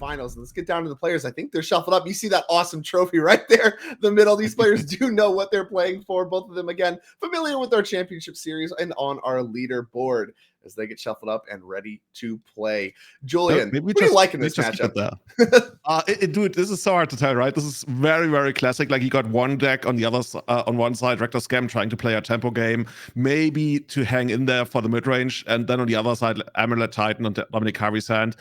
finals. Let's get down to the players. I think they're shuffled up. You see that awesome trophy right there, the middle. These players do know what they're playing for. Both of them, again, familiar with our championship series and on our leaderboard as they get shuffled up and ready to play. Julian, what do you like in this matchup? Dude, this is so hard to tell, right? This is very, very classic. Like, you got one deck on the other on one side, Rakdos Scam trying to play a tempo game, maybe to hang in there for the mid-range, and then on the other side, Amulet Titan on Dominic Harvey's hand.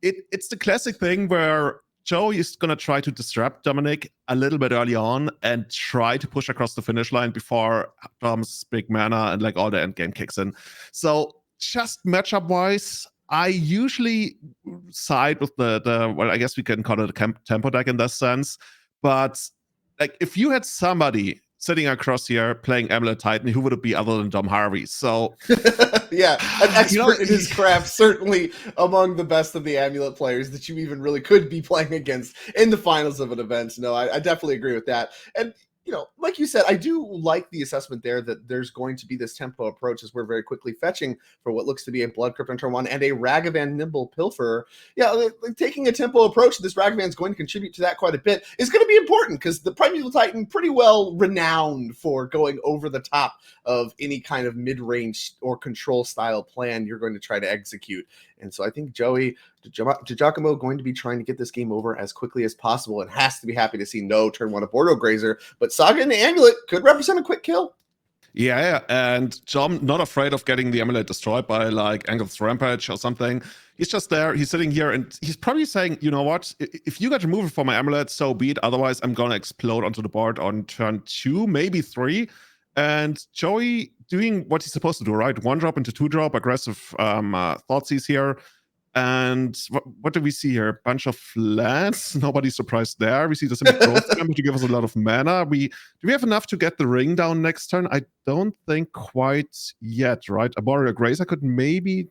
It's the classic thing where Joe is going to try to disrupt Dominic a little bit early on and try to push across the finish line before Dom's big mana and like all the endgame kicks in. So just matchup-wise, I usually side with the well, I guess we can call it a tempo deck in that sense. But like, if you had somebody sitting across here playing Amulet Titan, who would it be other than Dom Harvey? So yeah, an expert in his craft, certainly among the best of the Amulet players that you even really could be playing against in the finals of an event. No, I definitely agree with that. And you know, like you said, I do like the assessment there that there's going to be this tempo approach as we're very quickly fetching for what looks to be a Blood Crypt on turn 1 and a Ragavan Nimble Pilferer. Yeah, like taking a tempo approach, this Ragavan is going to contribute to that quite a bit. Is going to be important because the Primeval Titan pretty well renowned for going over the top of any kind of mid-range or control style plan you're going to try to execute. And so I think Joey DiGiacomo going to be trying to get this game over as quickly as possible and has to be happy to see no turn 1 Arboreal Grazer. But Saga and the Amulet could represent a quick kill. Yeah, and John not afraid of getting the Amulet destroyed by like Angel's Rampage or something. He's just there, he's sitting here, and he's probably saying, you know what, if you get removed from my Amulet, so be it. Otherwise, I'm gonna explode onto the board on turn 2, maybe 3. And Joey doing what he's supposed to do, right? 1-drop into 2-drop, aggressive Thoughtseize here. And what do we see here? Bunch of lands. Nobody's surprised there. We see the Simic Growth Scamper to give us a lot of mana. Do we have enough to get the ring down next turn? I don't think quite yet, right? Arboreal Grazer could maybe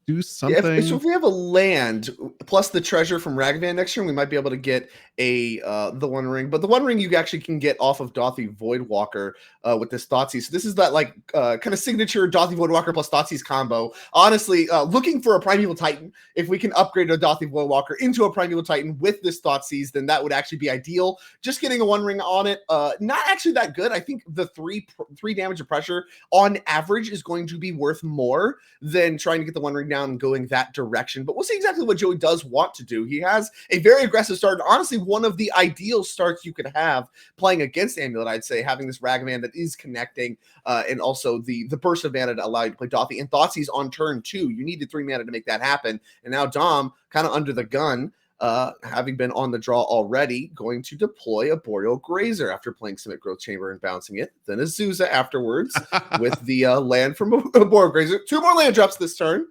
do something. Yeah, if we have a land plus the treasure from Ragavan next turn, we might be able to get the One Ring. But the One Ring you actually can get off of Dothy Voidwalker with this Thoughtseize. So this is that like kind of signature Dothy Voidwalker plus Thoughtseize combo. Honestly, looking for a Primeval Titan, if we can upgrade a Dothy Voidwalker into a Primeval Titan with this Thoughtseize, then that would actually be ideal. Just getting a One Ring on it, not actually that good. I think the three damage of pressure on average is going to be worth more than trying to get the One Ring down and going that direction. But we'll see exactly what Joey does want to do. He has a very aggressive start, and honestly, one of the ideal starts you could have playing against Amulet, I'd say, having this Ragavan that is connecting, and also the burst of mana to allow you to play Dothy and Thoughtseize on turn 2. You needed 3 mana to make that happen, and now Dom, kind of under the gun, having been on the draw already, going to deploy a Arboreal Grazer after playing Simic Growth Chamber and bouncing it, then Azusa afterwards with the land from Arboreal Grazer. 2 more land drops this turn.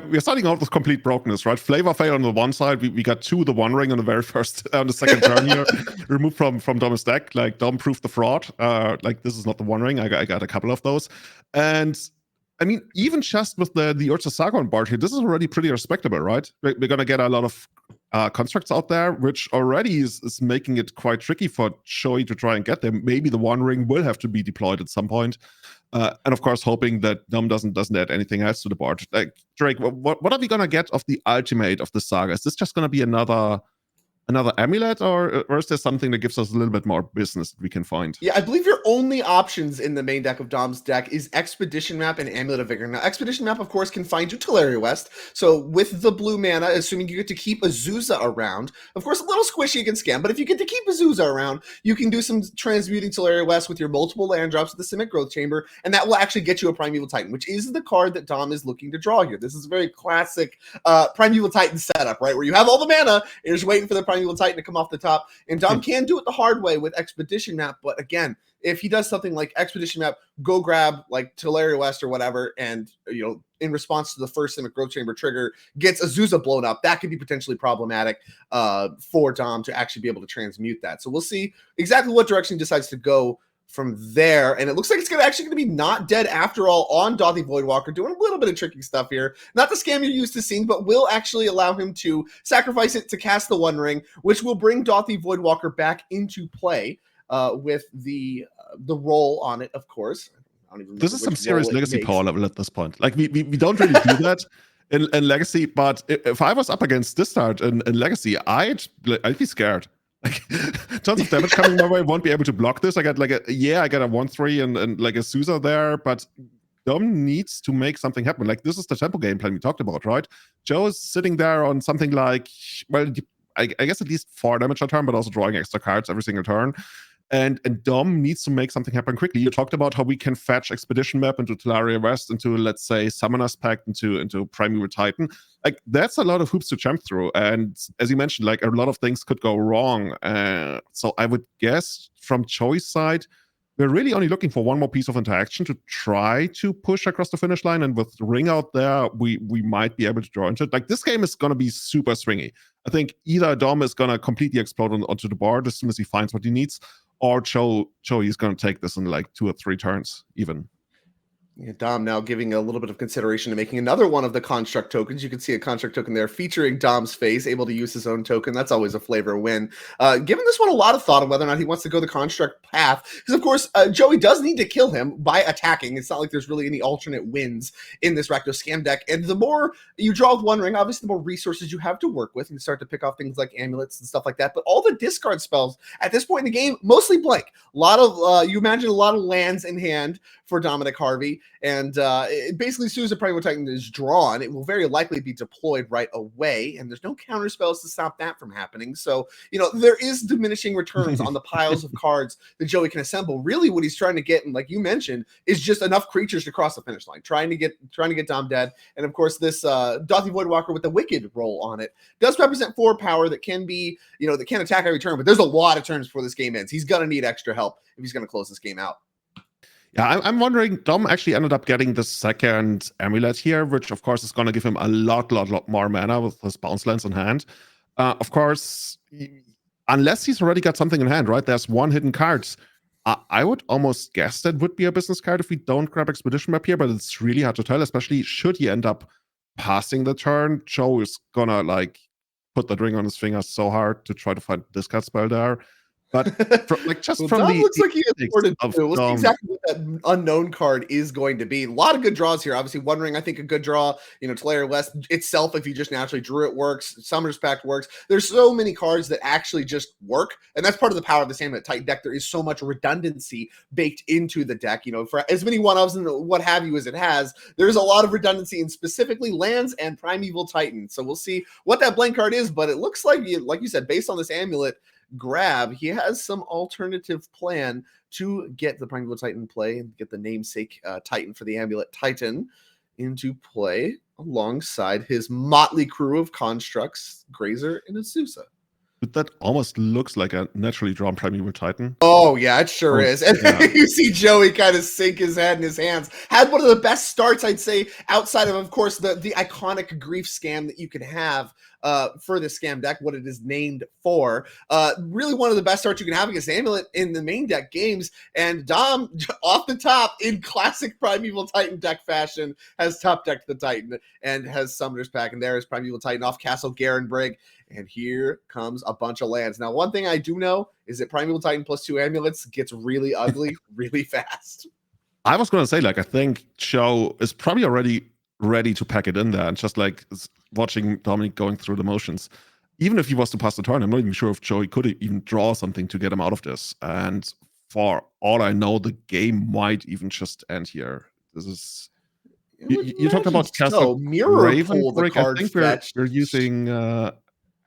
We're starting out with complete brokenness, right? Flavor Fail on the one side, we got 2 the One Ring on the very first, on the second turn here, removed from Dom's deck. Like, Dom proved the fraud. Like, this is not the One Ring. I got a couple of those, and I mean, even just with the Urza Saga on board here, this is already pretty respectable, right? We're gonna get a lot of constructs out there, which already is making it quite tricky for Joey to try and get them. Maybe the One Ring will have to be deployed at some point. And of course, hoping that Dom doesn't add anything else to the board. Like, Drake, what are we gonna get of the ultimate of the Saga? Is this just gonna be another Amulet, or is there something that gives us a little bit more business that we can find? Yeah, I believe your only options in the main deck of Dom's deck is Expedition Map and Amulet of Vigor. Now, Expedition Map, of course, can find you Tolaria West. So with the blue mana, assuming you get to keep Azusa around, of course, a little squishy against Scam, but if you get to keep Azusa around, you can do some transmuting Tolaria West with your multiple land drops with the Simic Growth Chamber, and that will actually get you a Primeval Titan, which is the card that Dom is looking to draw here. This is a very classic Primeval Titan setup, right? Where you have all the mana, and you're just waiting for the Primeval Titan to come off the top, and Dom can do it the hard way with Expedition Map, but again, if he does something like Expedition Map, go grab like Tolaria West or whatever, and you know, in response to the first Simic Growth Chamber trigger, gets Azusa blown up, that could be potentially problematic for Dom to actually be able to transmute that. So we'll see exactly what direction he decides to go from there, and it looks like it's actually going to be not dead after all on Dothy Voidwalker, doing a little bit of tricky stuff here. Not the Scam you're used to seeing, but will actually allow him to sacrifice it to cast the One Ring, which will bring Dothy Voidwalker back into play with the roll on it, of course. This is some serious legacy power level at this point. Like, we don't really do that. in Legacy. But if I was up against this start in Legacy, I'd be scared. Like tons of damage coming my way. Won't be able to block this. I got like a 1/3 and like a Azusa there, but Dom needs to make something happen. Like this is the tempo game plan we talked about, right? Joe is sitting there on something like, well, I guess at least 4 damage a turn, but also drawing extra cards every single turn. And Dom needs to make something happen quickly. You talked about how we can fetch Expedition Map into Tolaria West, into, let's say, Summoner's Pact, into Primeval Titan. Like, that's a lot of hoops to jump through. And as you mentioned, like, a lot of things could go wrong. So I would guess from Joey's side, we're really only looking for one more piece of interaction to try to push across the finish line. And with Ring out there, we might be able to draw into it. Like, this game is going to be super swingy. I think either Dom is going to completely explode onto the board as soon as he finds what he needs, or Joey is going to take this in like 2 or 3 turns even. Yeah, Dom now giving a little bit of consideration to making another one of the construct tokens. You can see a construct token there featuring Dom's face, able to use his own token. That's always a flavor win. Giving this one a lot of thought on whether or not he wants to go the construct path. Because, of course, Joey does need to kill him by attacking. It's not like there's really any alternate wins in this Rakdos scam deck. And the more you draw with One Ring, obviously the more resources you have to work with. And you start to pick off things like amulets and stuff like that. But all the discard spells at this point in the game, mostly blank. A lot of, you imagine a lot of lands in hand for Dominic Harvey. And basically, as soon as a Primeval Titan is drawn, it will very likely be deployed right away. And there's no counter spells to stop that from happening. So, there is diminishing returns on the piles of cards that Joey can assemble. Really, what he's trying to get, and like you mentioned, is just enough creatures to cross the finish line, trying to get Dom dead. And of course, this Dothy Voidwalker with the Wicked roll on it does represent 4 power that can be, that can attack every turn. But there's a lot of turns before this game ends. He's going to need extra help if he's going to close this game out. Yeah, I'm wondering, Dom actually ended up getting the second amulet here, which of course is going to give him a lot more mana with his bounce lands in hand. Of course, unless he's already got something in hand, right? There's 1 hidden card. I would almost guess that would be a business card if we don't grab Expedition Map here, but it's really hard to tell, especially should he end up passing the turn. Joe is gonna like put that ring on his finger so hard to try to find this card spell there. But just from Dom the looks like he afforded to. We'll see Dom. exactly what that unknown card is going to be. A lot of good draws here. Obviously, One Ring, I think a good draw. Tolaria West itself, if you just naturally drew it, works. Summoner's Pact works. There's so many cards that actually just work, and that's part of the power of the Amulet Titan deck. There is so much redundancy baked into the deck. For as many one-ofs and what have you as it has, there's a lot of redundancy in specifically lands and Primeval Titan. So we'll see what that blank card is, but it looks like you said, based on this amulet grab, he has some alternative plan to get the Primeval Titan play and get the namesake Titan for the Amulet Titan into play alongside his motley crew of constructs, Grazer and Azusa. That almost looks like a naturally drawn Primeval Titan. Oh, yeah, it sure is. And you see Joey kind of sink his head in his hands. Had one of the best starts, I'd say, outside of course, the iconic grief scam that you can have for the scam deck, what it is named for. Really one of the best starts you can have against Amulet in the main deck games. And Dom, off the top, in classic Primeval Titan deck fashion, has top decked the Titan and has Summoner's Pact. And there is Primeval Titan off Castle Garenbrig. And here comes a bunch of lands. Now, one thing I do know is that Primeval Titan plus 2 amulets gets really ugly really fast. I was going to say, I think Joe is probably already ready to pack it in there and just watching Dominic going through the motions. Even if he was to pass the turn, I'm not even sure if Joey could even draw something to get him out of this. And for all I know, the game might even just end here. This is... You talked about Castle Mirrorpool, I think we're using...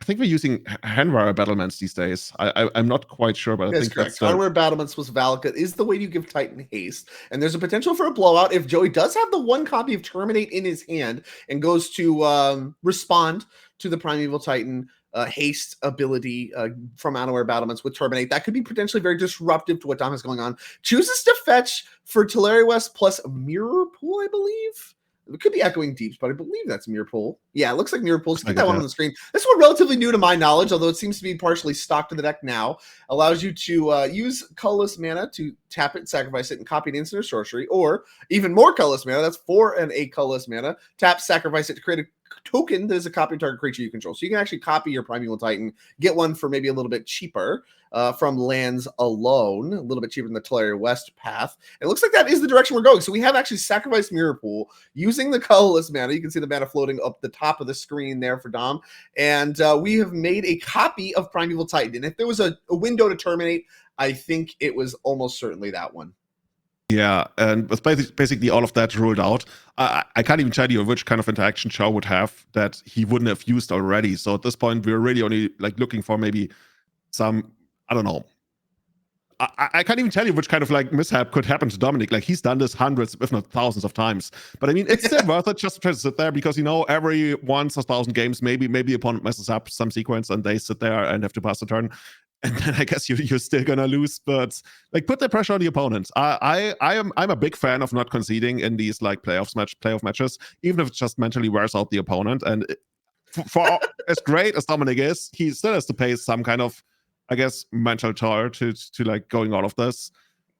I think we're using Hanweir Battlements these days. I'm not quite sure, but I think correct. That's Hanweir Battlements was Valka is the way you give Titan haste, and there's a potential for a blowout if Joey does have the 1 copy of Terminate in his hand and goes to respond to the Primeval Titan haste ability from Hanweir Battlements with Terminate. That could be potentially very disruptive to what Dom has going on. Chooses to fetch for Tolaria West plus Mirrorpool, I believe. It could be Echoing Deeps, but I believe that's Mirrorpool. Yeah, it looks like Mirrorpool. Let's get that one on the screen. This one relatively new to my knowledge, although it seems to be partially stocked in the deck now. Allows you to use colorless mana to tap it, sacrifice it, and copy an instant or sorcery, or even more colorless mana. That's 4 and 8 colorless mana. Tap, sacrifice it to create a token that is a copy of target creature you control. So you can actually copy your Primeval Titan, get one for maybe a little bit cheaper from lands alone, a little bit cheaper than the Tolaria West path. It looks like that is the direction we're going. So we have actually sacrificed Mirrorpool using the colorless mana. You can see the mana floating up the top of the screen there for Dom. And we have made a copy of Primeval Titan. And if there was a window to terminate, I think it was almost certainly that one. Yeah, and with basically all of that ruled out, I can't even tell you which kind of interaction Chow would have that he wouldn't have used already. So at this point, we're really only like looking for maybe some, I don't know. I can't even tell you which kind of like mishap could happen to Dominic. Like he's done this hundreds, if not thousands of times. But I mean, it's still worth it just to try to sit there because, you know, every once or 1,000 games, maybe the opponent messes up some sequence and they sit there and have to pass the turn. And then I guess you're still gonna lose, but like put the pressure on the opponent. I'm a big fan of not conceding in these like playoff matches, even if it just mentally wears out the opponent. And for as great as Dominic is, he still has to pay some kind of, I guess, mental toll to like going out of this.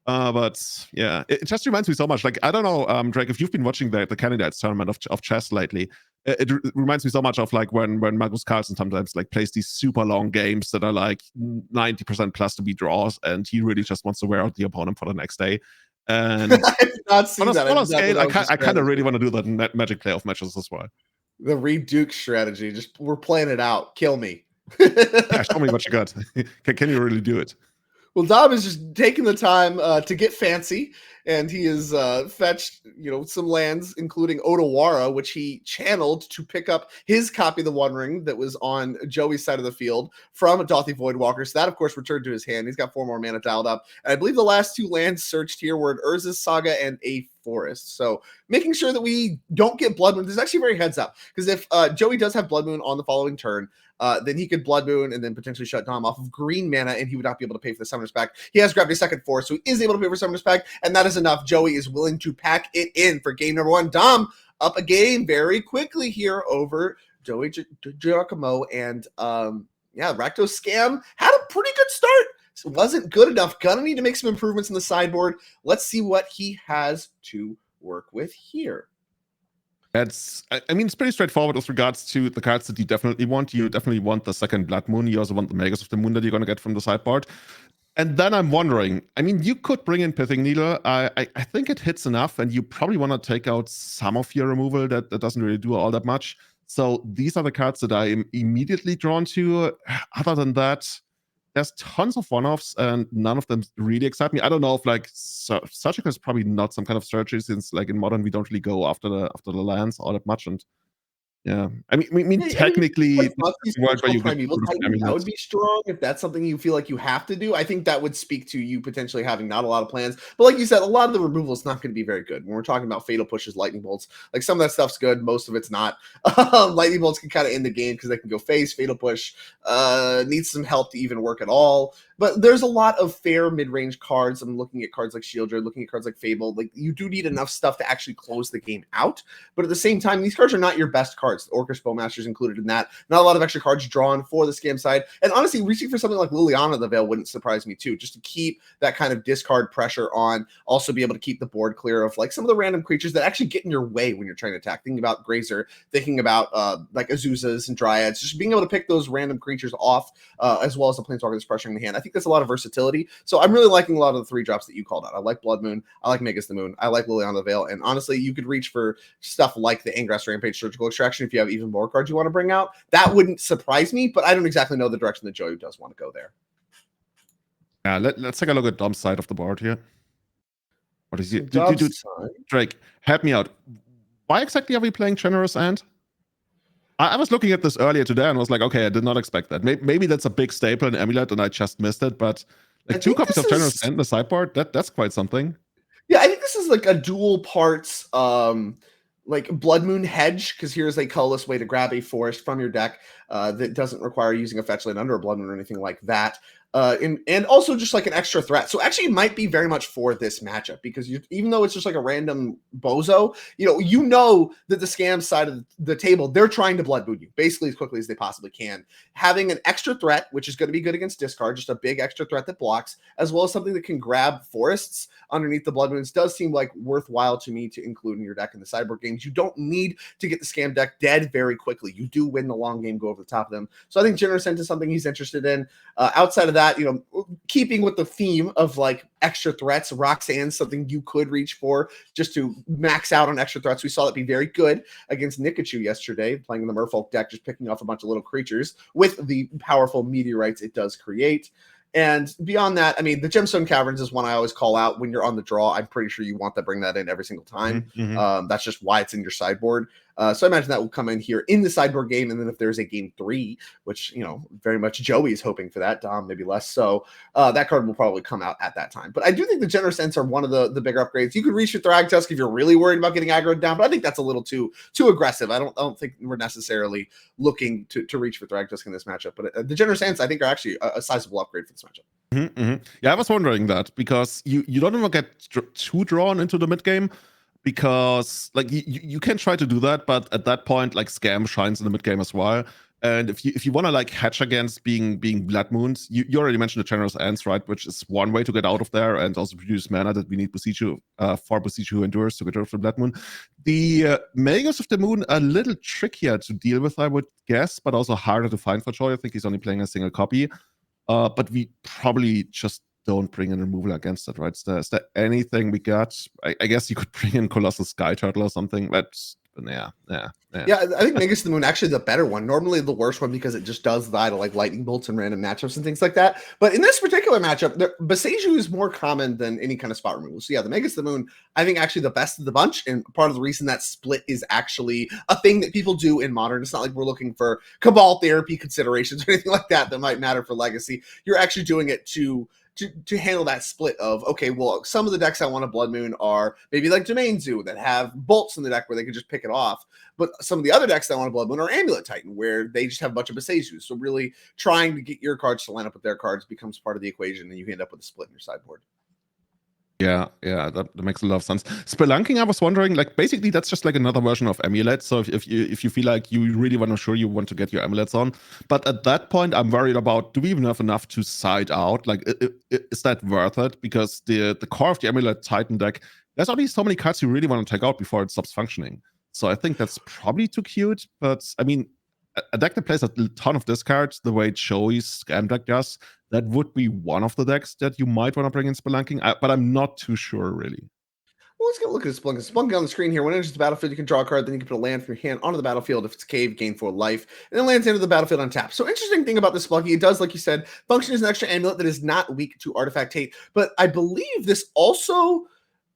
But yeah, it just reminds me so much. Like I don't know, Drake, if you've been watching the candidates tournament of chess lately. It reminds me so much of like when Magnus Carlsen sometimes like plays these super long games that are like 90% plus to be draws, and he really just wants to wear out the opponent for the next day. And I've not seen on a that. smaller scale, I kind of really want to do that in Magic playoff matches as well. The Reed Duke strategy, just we're playing it out. Kill me. Yeah, show me what you got. Can you really do it? Well, Dom is just taking the time to get fancy, and he has fetched, some lands, including Odawara, which he channeled to pick up his copy of the One Ring that was on Joey's side of the field from Dauthi Voidwalker. So that, of course, returned to his hand. He's got 4 more mana dialed up. And I believe the last 2 lands searched here were an Urza, Saga, and a Forest. So making sure that we don't get Blood Moon. This is actually very heads up, because if Joey does have Blood Moon on the following turn, then he could Blood Moon and then potentially shut Dom off of green mana, and he would not be able to pay for the Summoner's Pact. He has grabbed a second Forest, so he is able to pay for Summoner's Pact, and that is enough. Joey is willing to pack it in for game number 1. Dom up a game very quickly here over Joey DiGiacomo, and Rakdos Scam had a pretty good start. So it wasn't good enough. Gonna need to make some improvements in the sideboard. Let's see what he has to work with here. It's pretty straightforward with regards to the cards that you definitely want. You definitely want the second Blood Moon. You also want the Magus of the Moon that you're going to get from the sideboard. And then I'm wondering, you could bring in Pithing Needle. I think it hits enough, and you probably want to take out some of your removal that doesn't really do all that much. So these are the cards that I am immediately drawn to. Other than that, there's tons of one-offs, and none of them really excite me. I don't know if like Surgical is probably not some kind of strategy, since like in Modern we don't really go after the lands all that much. And yeah, technically, Primeval Titan, that would be strong if that's something you feel like you have to do. I think that would speak to you potentially having not a lot of plans. But like you said, a lot of the removal is not going to be very good. When we're talking about Fatal Pushes, Lightning Bolts, like some of that stuff's good, most of it's not. Lightning Bolts can kind of end the game because they can go face. Fatal Push needs some help to even work at all. But there's a lot of fair mid-range cards. I'm looking at cards like Shieldred, looking at cards like Fable. Like you do need enough stuff to actually close the game out. But at the same time, these cards are not your best cards. The Orcish Bowmaster's included in that. Not a lot of extra cards drawn for the scam side. And honestly, reaching for something like Liliana the Veil wouldn't surprise me too, just to keep that kind of discard pressure on. Also be able to keep the board clear of like some of the random creatures that actually get in your way when you're trying to attack. Thinking about Grazer, thinking about like Azusas and Dryads, just being able to pick those random creatures off, as well as the Planeswalker that's pressuring the hand. I think that's a lot of versatility. So I'm really liking a lot of the 3 drops that you called out. I like Blood Moon. I like Magus the Moon. I like Liliana the Veil. And honestly, you could reach for stuff like the Angrass Rampage Surgical Extraction if you have even more cards you want to bring out. That wouldn't surprise me, but I don't exactly know the direction that Joey does want to go there. Yeah, let's take a look at Dom's side of the board here. What is it? Drake, help me out. Why exactly are we playing Generous Ent? I was looking at this earlier today and was like, okay, I did not expect that. Maybe that's a big staple in Amulet and I just missed it, but like 2 copies of Generous Ent in the sideboard, that's quite something. Yeah, I think this is like a dual parts like Blood Moon Hedge, because here's a colorless way to grab a forest from your deck that doesn't require using a fetch land under a Blood Moon or anything like that. and also just like an extra threat. So actually, it might be very much for this matchup because even though it's just like a random bozo, you know that the scam side of the table, they're trying to blood moon you basically as quickly as they possibly can. Having an extra threat, which is going to be good against discard, just a big extra threat that blocks, as well as something that can grab forests underneath the blood moons, does seem like worthwhile to me to include in your deck in the sideboard games. You don't need to get the scam deck dead very quickly. You do win the long game, go over the top of them. So I think Generous Ent is something he's interested in. Outside of that, keeping with the theme of like extra threats, Roxanne's something you could reach for just to max out on extra threats. We saw that be very good against Nikachu yesterday, playing in the Merfolk deck, just picking off a bunch of little creatures with the powerful meteorites it does create. And beyond that, I mean, the Gemstone Caverns is one I always call out when you're on the draw. I'm pretty sure you want to bring that in every single time. That's just why it's in your sideboard. So I imagine that will come in here in the sideboard game. And then if there's a game 3, which, very much Joey is hoping for that, Dom maybe less so, that card will probably come out at that time. But I do think the Generous Ents are one of the bigger upgrades. You could reach your Thragtusk if you're really worried about getting aggroed down, but I think that's a little too aggressive. I don't think we're necessarily looking to reach for Thragtusk in this matchup. But the Generous Ents, I think, are actually a sizable upgrade for this matchup. Yeah, I was wondering that because you don't want to get too drawn into the mid game. Because like you can try to do that, but at that point, like Scam shines in the mid game as well. And if you want to like hatch against being blood moons, you already mentioned the Generous Ents, right? Which is one way to get out of there and also produce mana that we need Boseiju for Boseiju who endures to get rid of the blood moon. The Magus of the Moon a little trickier to deal with, I would guess, but also harder to find for Joy. I think he's only playing a single copy. But we probably just don't bring in removal against it, right? Is there anything we got? I guess you could bring in Colossal Skyturtle or something. Yeah. I think Magus of the Moon actually the better one. Normally the worst one because it just does die to like lightning bolts and random matchups and things like that. But in this particular matchup, Boseiju is more common than any kind of spot removal. So yeah, the Magus of the Moon, I think actually the best of the bunch. And part of the reason that split is actually a thing that people do in Modern. It's not like we're looking for Cabal therapy considerations or anything like that might matter for Legacy. You're actually doing it to handle that split of, okay, well, some of the decks I want to Blood Moon are maybe like Domain Zoo that have bolts in the deck where they can just pick it off. But some of the other decks that I want to Blood Moon are Amulet Titan, where they just have a bunch of Boseiju. So really trying to get your cards to line up with their cards becomes part of the equation, and you end up with a split in your sideboard. Yeah, that makes a lot of sense. Spelunking, I was wondering, like basically that's just like another version of Amulet. So if you feel like you really want to get your Amulets on, but at that point I'm worried about, do we even have enough to side out? Like, is that worth it? Because the core of the Amulet Titan deck, there's only so many cards you really want to take out before it stops functioning. So I think that's probably too cute. But I mean, a deck that plays a ton of discards the way Joey's Scam deck does, that would be one of the decks that you might want to bring in Spelunking, but I'm not too sure, really. Well, let's get a look at Spelunking. Spelunking on the screen here. When it enters the battlefield, you can draw a card, then you can put a land from your hand onto the battlefield. If it's cave, gain 4 life, and then lands into the battlefield on tap. So interesting thing about this Spelunking, it does, like you said, function as an extra amulet that is not weak to Artifact Hate. But I believe this also...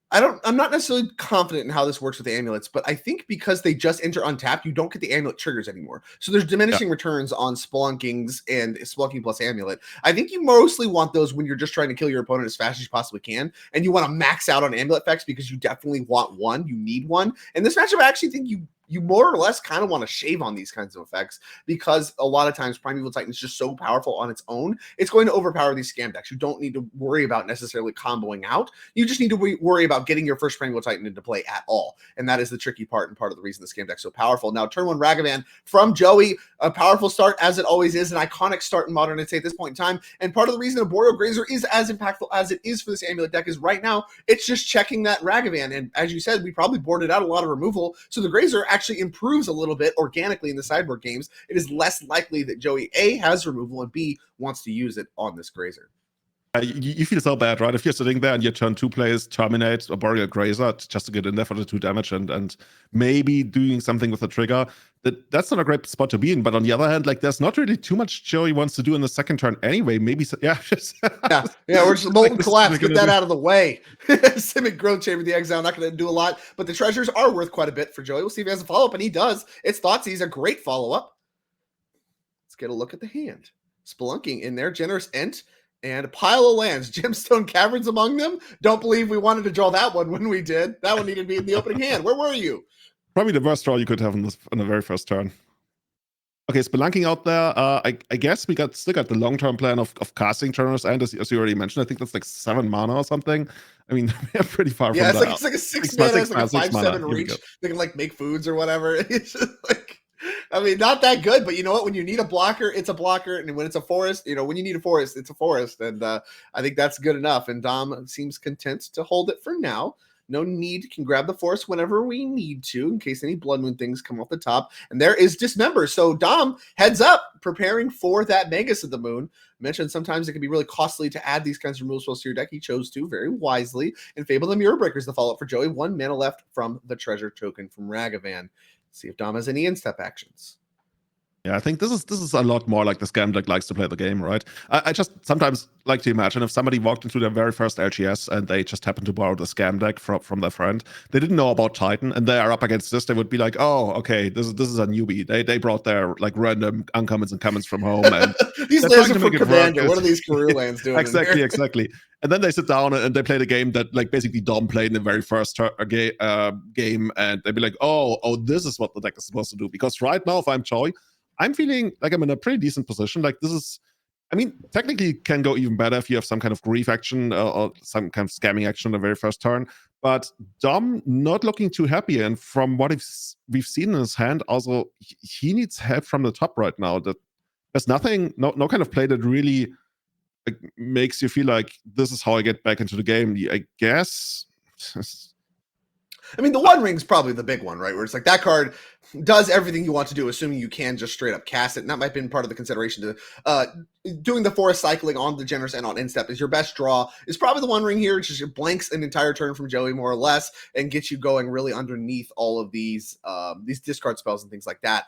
I'm not necessarily confident in how this works with the amulets, but I think because they just enter untapped, you don't get the amulet triggers anymore. So there's diminishing returns on Spelunkings and Spelunking plus amulet. I think you mostly want those when you're just trying to kill your opponent as fast as you possibly can, and you want to max out on amulet effects because you definitely want one. You need one. And this matchup, I actually think you more or less kind of want to shave on these kinds of effects because a lot of times Primeval Titan is just so powerful on its own. It's going to overpower these scam decks. You don't need to worry about necessarily comboing out. You just need to worry about getting your first Primeval Titan into play at all. And that is the tricky part and part of the reason the scam deck's so powerful. Now, turn 1 Ragavan from Joey, a powerful start as it always is, an iconic start in Modern, I'd say at this point in time. And part of the reason Arboreal Grazer is as impactful as it is for this amulet deck is right now, it's just checking that Ragavan. And as you said, we probably boarded out a lot of removal. So the Grazer actually improves a little bit organically in the sideboard games. It is less likely that Joey A has removal and B wants to use it on this Grazer. You feel so bad, right? If you're sitting there and your turn 2 plays terminate Arboreal Grazer just to get in there for the 2 damage and maybe doing something with the trigger, that's not a great spot to be in. But on the other hand, like there's not really too much Joey wants to do in the second turn anyway. Maybe we're just Molten Collapse, get that out of the way. Simic Growth Chamber, the Exile, not going to do a lot, but the treasures are worth quite a bit for Joey. We'll see if he has a follow-up, and he does. It's Thoughtseize, a great follow-up. Let's get a look at the hand. Spelunking in there, Generous Ent, and a pile of lands, Gemstone Caverns among them. Don't believe we wanted to draw that one when we did. That one needed to be in the opening hand. Where were you? Probably the worst draw you could have on the very first turn. Okay, Spelunking out there. I guess we still got the long-term plan of casting Generous Ent, as you already mentioned. I think that's like 7 mana or something. I mean, we're pretty far Yeah, from that. it's like a 6 mana, it's like a 5/7 reach. They can like make foods or whatever. It's just like, I mean, not that good, but you know what? When you need a blocker, it's a blocker, and when it's a forest, when you need a forest, it's a forest, and I think that's good enough. And Dom seems content to hold it for now. No need, can grab the forest whenever we need to, in case any Blood Moon things come off the top. And there is Dismember. So Dom, heads up, preparing for that Magus of the Moon. Mentioned sometimes it can be really costly to add these kinds of removal spells to your deck. He chose to very wisely. And Fable the Mirror Breaker is the follow-up for Joey. 1 mana left from the treasure token from Ragavan. See if Dom has any in-step actions. Yeah, I think this is a lot more like the scam that likes to play the game, right? I just sometimes like to imagine if somebody walked into their very first LGS and they just happened to borrow the scam deck from their friend. They didn't know about Titan, and they are up against this. They would be like, "Oh, okay, this is a newbie. They brought their like random uncommons and commons from home, and these lands are for Commander. What are these Gruul lands doing?" Exactly. And then they sit down and they play the game that like basically Dom played in the very first game, and they'd be like, "Oh, this is what the deck is supposed to do." Because right now, if I'm Joy, I'm feeling like I'm in a pretty decent position. Like this is, I mean, technically it can go even better if you have some kind of grief action or some kind of scamming action on the very first turn. But Dom not looking too happy, and from what we've seen in his hand, also he needs help from the top right now. That there's nothing, no kind of play that really like, makes you feel like this is how I get back into the game. I guess. I mean, the One Ring's probably the big one, right? Where it's like that card does everything you want to do, assuming you can just straight up cast it. And that might have been part of the consideration to doing the forest cycling on the Generous Ent on instep is your best draw. Is probably the One Ring here. It's just blanks an entire turn from Joey, more or less, and gets you going really underneath all of these discard spells and things like that.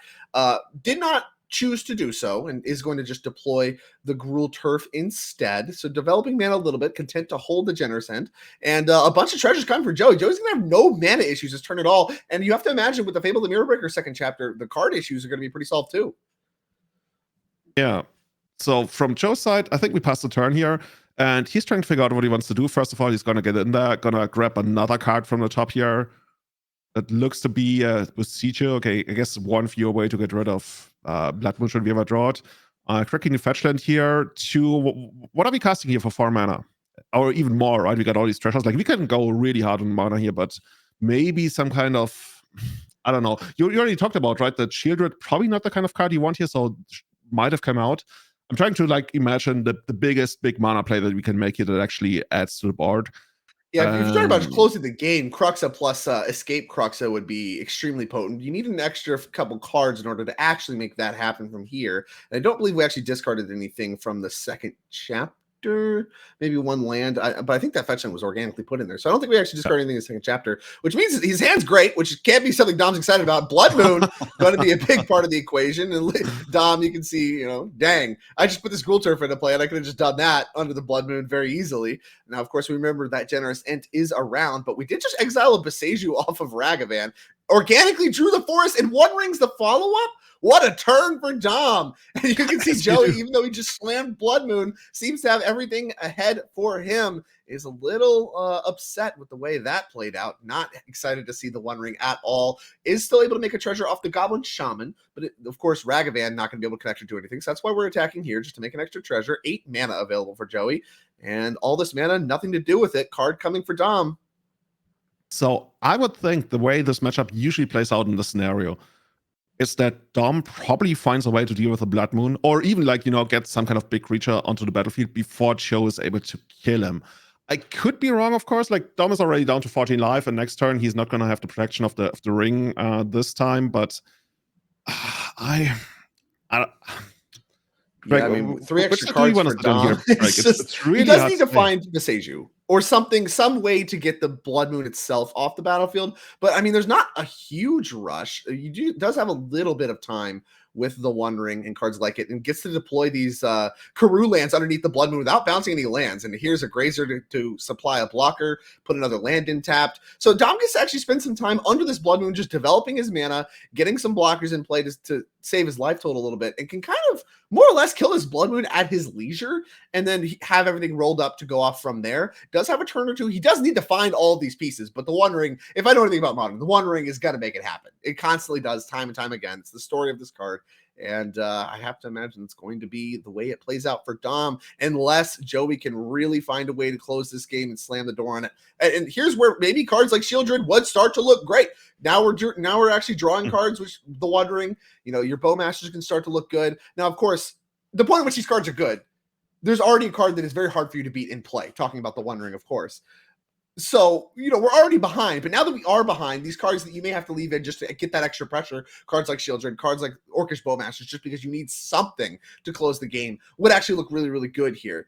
Did not choose to do so and is going to just deploy the Gruul Turf instead. So developing mana a little bit, content to hold the Generous Ent, and a bunch of treasures coming for Joey. Joey's going to have no mana issues this turn at all. And you have to imagine with the Fable the Mirror Breaker second chapter, the card issues are going to be pretty solved too. Yeah. So from Joe's side, I think we passed the turn here. And he's trying to figure out what he wants to do. First of all, he's going to get in there, going to grab another card from the top here. That looks to be Boseiju. Okay, I guess one fewer way to get rid of Blood Moon should we ever draw it. Cracking the fetch land here to... What are we casting here for 4 mana? Or even more, right? We got all these treasures. Like, we can go really hard on mana here, but maybe some kind of... I don't know. You already talked about, right? That Shieldred, probably not the kind of card you want here, so might have come out. I'm trying to, like, imagine the biggest big mana play that we can make here that actually adds to the board. Yeah, if you're talking about closing the game, Cruxa plus Escape Cruxa would be extremely potent. You need an extra couple cards in order to actually make that happen from here. And I don't believe we actually discarded anything from the second chapter. Maybe one land, but I think that fetch land was organically put in there. So I don't think we actually discarded anything in the second chapter, which means his hand's great, which can't be something Dom's excited about. Blood Moon going to be a big part of the equation. And Dom, you can see, dang, I just put this Gruul Turf into play, and I could have just done that under the Blood Moon very easily. Now, of course, we remember that Generous Ent is around, but we did just exile a Boseiju off of Ragavan, organically drew the forest, and One Ring's the follow-up? What a turn for Dom. And you can see Joey, even though he just slammed Blood Moon, seems to have everything ahead for him, is a little upset with the way that played out. Not excited to see the One Ring at all. Is still able to make a treasure off the Goblin Shaman, but of course, Ragavan not going to be able to connect or do anything. So that's why we're attacking here, just to make an extra treasure. 8 mana available for Joey. And all this mana, nothing to do with it. Card coming for Dom. So I would think the way this matchup usually plays out in this scenario is that Dom probably finds a way to deal with the Blood Moon, or even get some kind of big creature onto the battlefield before Joe is able to kill him. I could be wrong, of course. Like, Dom is already down to 14 life, and next turn he's not going to have the protection of the ring this time. But I yeah, I mean, 3 extra cards for Dom. It's really he does need to find Boseiju or something, some way to get the Blood Moon itself off the battlefield. But I mean, there's not a huge rush. Does have a little bit of time with the One Ring and cards like it, and gets to deploy these Karoo lands underneath the Blood Moon without bouncing any lands. And here's a Grazer to supply a blocker, put another land in tapped. So Dom gets to actually spend some time under this Blood Moon, just developing his mana, getting some blockers in play to save his life total a little bit, and can kind of more or less kill his Blood Moon at his leisure, and then have everything rolled up to go off from there. Does have a turn or two. He does need to find all of these pieces, but the One Ring, if I know anything about Modern, the One Ring is going to make it happen. It constantly does, time and time again. It's the story of this card, And I have to imagine it's going to be the way it plays out for Dom, unless Joey can really find a way to close this game and slam the door on it. And here's where maybe cards like Shieldred would start to look great. Now we're actually drawing cards, which the Wondering, your Bowmasters can start to look good. Now, of course, the point at which these cards are good, there's already a card that is very hard for you to beat in play, talking about the Wondering, of course. So, we're already behind, but now that we are behind, these cards that you may have to leave in just to get that extra pressure, cards like Shieldred, cards like Orcish Bowmasters, just because you need something to close the game, would actually look really, really good here.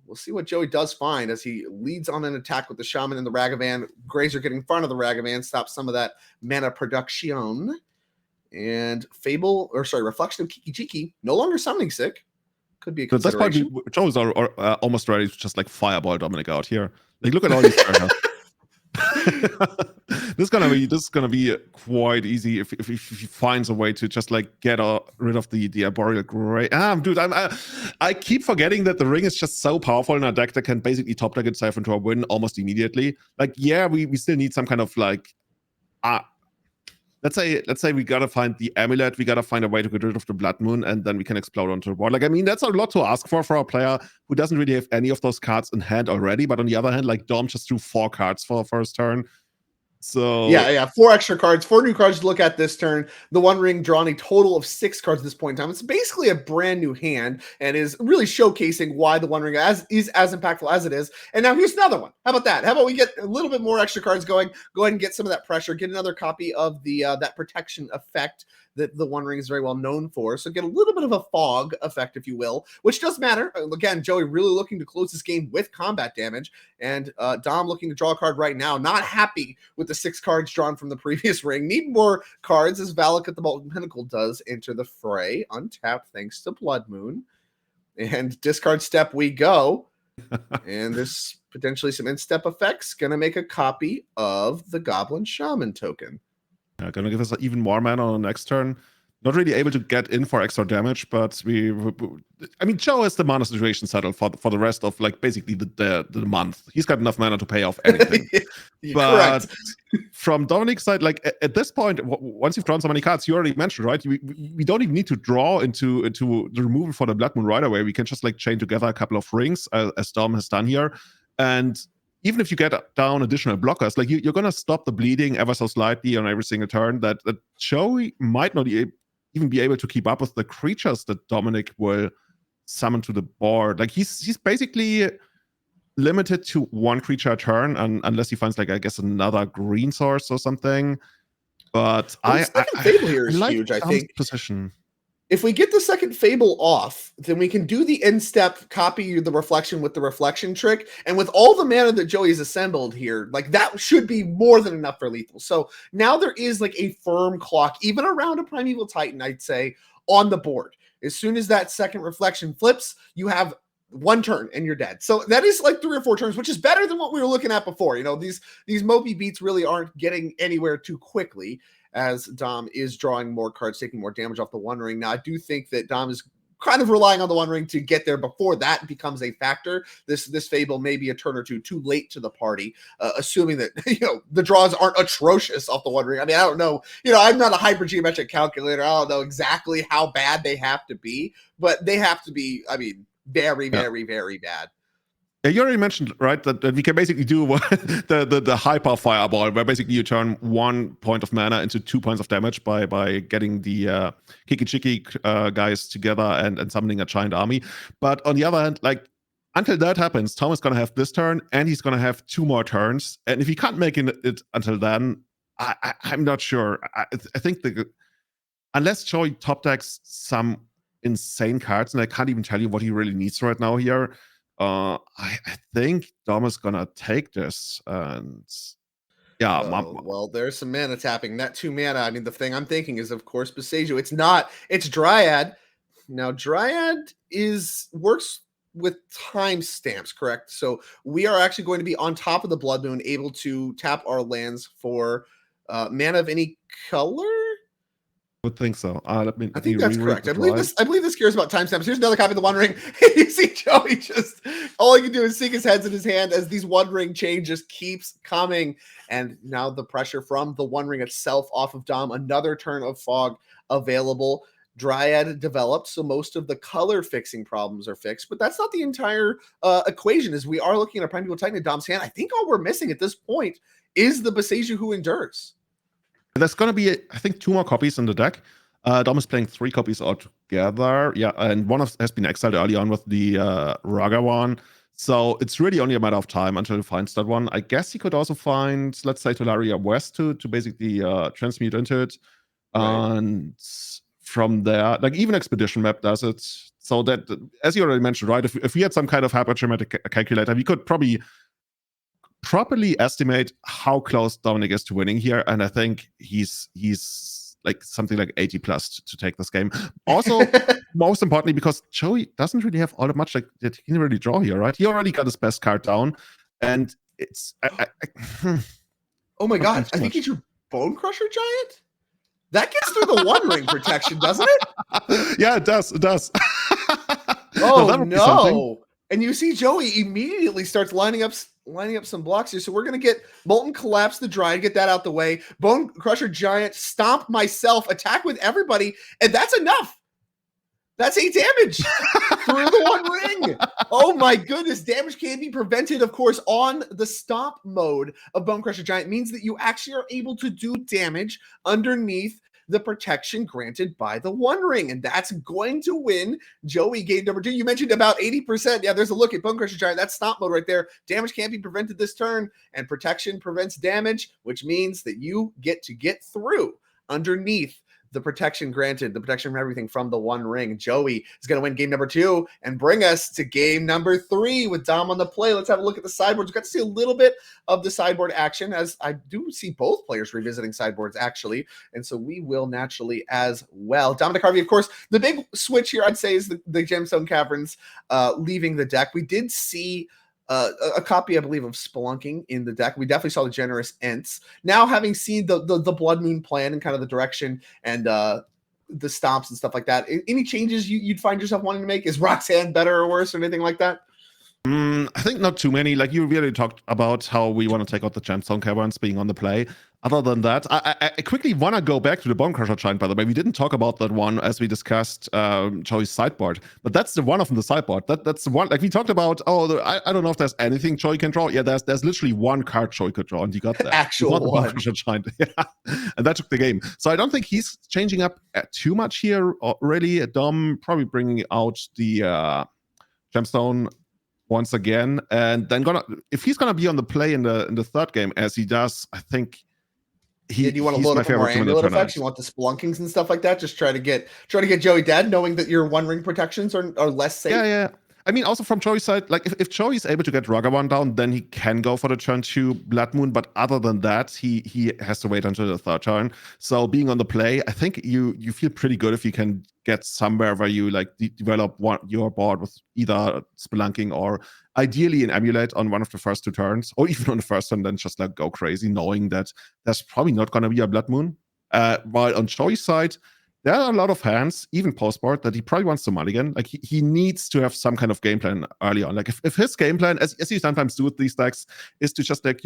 We'll see what Joey does find as he leads on an attack with the Shaman and the Ragavan. Grazer getting in front of the Ragavan, stops some of that mana production. And Reflection of Kiki-Jiki, no longer summoning sick. Could be a consideration. At this point, Joey's are almost ready to just fireball Dominic out here. Look at all these cards. This is gonna be quite easy if he finds a way to just get rid of the Arboreal Grazer. Dude, I keep forgetting that the ring is just so powerful in our deck that can basically top deck itself into a win almost immediately. We still need some kind of let's say we gotta find the amulet, we gotta find a way to get rid of the Blood Moon, and then we can explode onto the board. That's a lot to ask for a player who doesn't really have any of those cards in hand already. But on the other hand, Dom just drew 4 cards for his turn. So yeah, 4 extra cards, 4 new cards to look at this turn. The One Ring drawn a total of 6 cards at this point in time. It's basically a brand new hand and is really showcasing why the One Ring is as impactful as it is. And now here's another one. How about that? How about we get a little bit more extra cards going? Go ahead and get some of that pressure. Get another copy of the that protection effect that the One Ring is very well known for. So get a little bit of a fog effect, if you will, which does matter. Again, Joey really looking to close this game with combat damage, and Dom looking to draw a card right now. Not happy with the 6 cards drawn from the previous ring. Need more cards, as Valak at the Molten Pinnacle does enter the fray. Untapped thanks to Blood Moon. And discard step we go. And there's potentially some in-step effects. Gonna make a copy of the Goblin Shaman token. Gonna give us even more mana on the next turn. Not really able to get in for extra damage, but Joe has the mana situation settled for the rest of basically the month. He's got enough mana to pay off anything. But from Dominic's side, at this point, once you've drawn so many cards, you already mentioned, right? We don't even need to draw into the removal for the Blood Moon right away. We can just chain together a couple of rings, as Dom has done here, and even if you get down additional blockers, you're gonna stop the bleeding ever so slightly on every single turn. That Joey might not even be able to keep up with the creatures that Dominic will summon to the board. He's basically limited to 1 creature a turn, unless he finds another green source or something. But Fable here is huge. I think position. If we get the second Fable off, then we can do the in-step copy the reflection with the reflection trick. And with all the mana that Joey's assembled here, that should be more than enough for lethal. So now there is a firm clock, even around a Primeval Titan, I'd say, on the board. As soon as that second reflection flips, you have 1 turn and you're dead. So that is 3 or 4 turns, which is better than what we were looking at before. These mopey beats really aren't getting anywhere too quickly, as Dom is drawing more cards, taking more damage off the One Ring. Now, I do think that Dom is kind of relying on the One Ring to get there before that becomes a factor. This Fable may be a turn or two too late to the party, assuming that the draws aren't atrocious off the One Ring. I don't know. I'm not a hypergeometric calculator. I don't know exactly how bad they have to be, but they have to be, very, very, very bad. Yeah, you already mentioned, right, that we can basically do the hyper fireball, where basically you turn 1 point of mana into 2 points of damage by getting the Kiki-Jiki guys together and summoning a giant army. But on the other hand, until that happens, Tom is going to have this turn, and he's going to have 2 more turns. And if he can't make it until then, I'm not sure. I think unless Joey top decks some insane cards, and I can't even tell you what he really needs right now here, I think Dom is gonna take this, and well, there's some mana tapping. That 2 mana, the thing I'm thinking is, of course, Boseiju. It's Dryad. Now, Dryad works with timestamps, correct? So we are actually going to be on top of the Blood Moon, able to tap our lands for mana of any color. Would think so. I think that's correct. I believe this cares about timestamps. Here's another copy of the One Ring. You see Joey just all he can do is sink his heads in his hand as these One Ring chain just keeps coming. And now the pressure from the One Ring itself off of Dom. Another turn of fog available. Dryad developed, so most of the color fixing problems are fixed, but that's not the entire equation. As we are looking at a Primeval Titan in Dom's hand, I think all we're missing at this point is the Boseiju who endures. There's going to be, I think, 2 more copies in the deck. Dom is playing 3 copies altogether. Yeah, and one has been exiled early on with the Raga one. So it's really only a matter of time until he finds that one. I guess he could also find, let's say, Tolaria West to basically transmute into it. Right. And from there, like even Expedition Map does it. So that, as you already mentioned, right, if we had some kind of hypergeometric calculator, we could probably properly estimate how close Dominic is to winning here. And I think he's like something like 80 plus to take this game. Also, most importantly, because Joey doesn't really have all that much like that he can really draw here, right? He already got his best card down, and it's oh my god, I think it's your Bone Crusher Giant? That gets through the One Ring protection, doesn't it? Yeah, it does. It does. Oh no! And you see Joey immediately starts lining up some blocks here. So we're going to get Molten Collapse the Dryad, get that out the way. Bone Crusher Giant, Stomp myself, attack with everybody, and that's enough. That's 8 damage through the One Ring. Oh my goodness. Damage can be prevented, of course, on the Stomp mode of Bone Crusher Giant. It means that you actually are able to do damage underneath the protection granted by the One Ring, and that's going to win Joey game number 2. You mentioned about 80%. Yeah, there's a look at Bone Crusher Giant. That's Stomp mode right there. Damage can't be prevented this turn, and protection prevents damage, which means that you get to get through underneath the protection granted, the protection from everything from the One Ring. Joey is going to win game number 2 and bring us to game number 3 with Dom on the play. Let's have a look at the sideboards. We got to see a little bit of the sideboard action, as I do see both players revisiting sideboards actually, and so we will naturally as well. Dominic Harvey, of course, the big switch here I'd say is the Gemstone Caverns leaving the deck. We did see a copy, I believe, of Spelunking in the deck. We definitely saw the Generous Ents. Now, having seen the Blood Moon plan and kind of the direction and the stomps and stuff like that, any changes you'd find yourself wanting to make? Is Roxanne better or worse or anything like that? I think not too many. Like you really talked about how we want to take out the Gemstone Caverns being on the play. Other than that, I quickly want to go back to the Bone Crusher Giant, by the way. We didn't talk about that one as we discussed Joey's sideboard, but that's the one of the sideboard. That's the one, like we talked about, I don't know if there's anything Joey can draw. Yeah, there's literally one card Joey could draw, and he got that. Actual one. Bone Crusher Giant. Yeah. And that took the game. So I don't think he's changing up too much here, really. Dom probably bringing out the Gemstone once again, and then if he's gonna be on the play in the third game as he does, I think do you want to load up more amulet effects? You want the Spelunkings and stuff like that? Just try to get Joey dead, knowing that your One Ring protections are less safe. Yeah. I mean, also from Joey's side, like if Joey is able to get Ragavan down, then he can go for the turn 2 Blood Moon. But other than that, he has to wait until the third turn. So being on the play, I think you feel pretty good if you can get somewhere where you like develop your board with either Spelunking or ideally an Amulet on one of the first 2 turns, or even on the first turn, then just like go crazy, knowing that there's probably not going to be a Blood Moon. While on Joey's side, there are a lot of hands, even post-board, that he probably wants to mulligan. Like, he needs to have some kind of game plan early on. Like, if his game plan, as you sometimes do with these decks, is to just, like,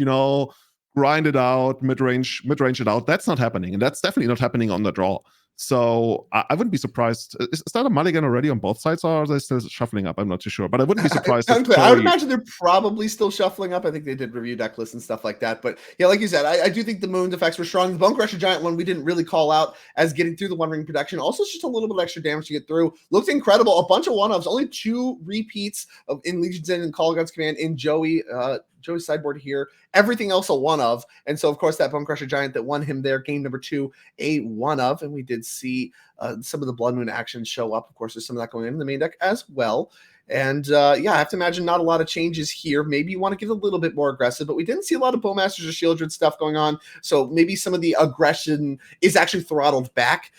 grind it out, mid-range it out, that's not happening. And that's definitely not happening on the draw. So I wouldn't be surprised. Is that a mulligan already on both sides, or are they still shuffling up? I'm not too sure, but I wouldn't be surprised. I would imagine they're probably still shuffling up. I think they did review deck lists and stuff like that. But yeah, like you said, I do think the Moon's effects were strong. The Bone Crusher Giant one we didn't really call out as getting through the One Ring protection. Also, it's just a little bit extra damage to get through. Looked incredible. A bunch of one-offs. Only 2 repeats in Legion's End and Call God's Command in Joey's sideboard here. Everything else a one of. And so, of course, that Bone Crusher Giant that won him there, game number 2, a one of. And we did see some of the Blood Moon actions show up. Of course, there's some of that going in the main deck as well. And yeah, I have to imagine not a lot of changes here. Maybe you want to get a little bit more aggressive, but we didn't see a lot of Bowmasters or Shieldred stuff going on. So maybe some of the aggression is actually throttled back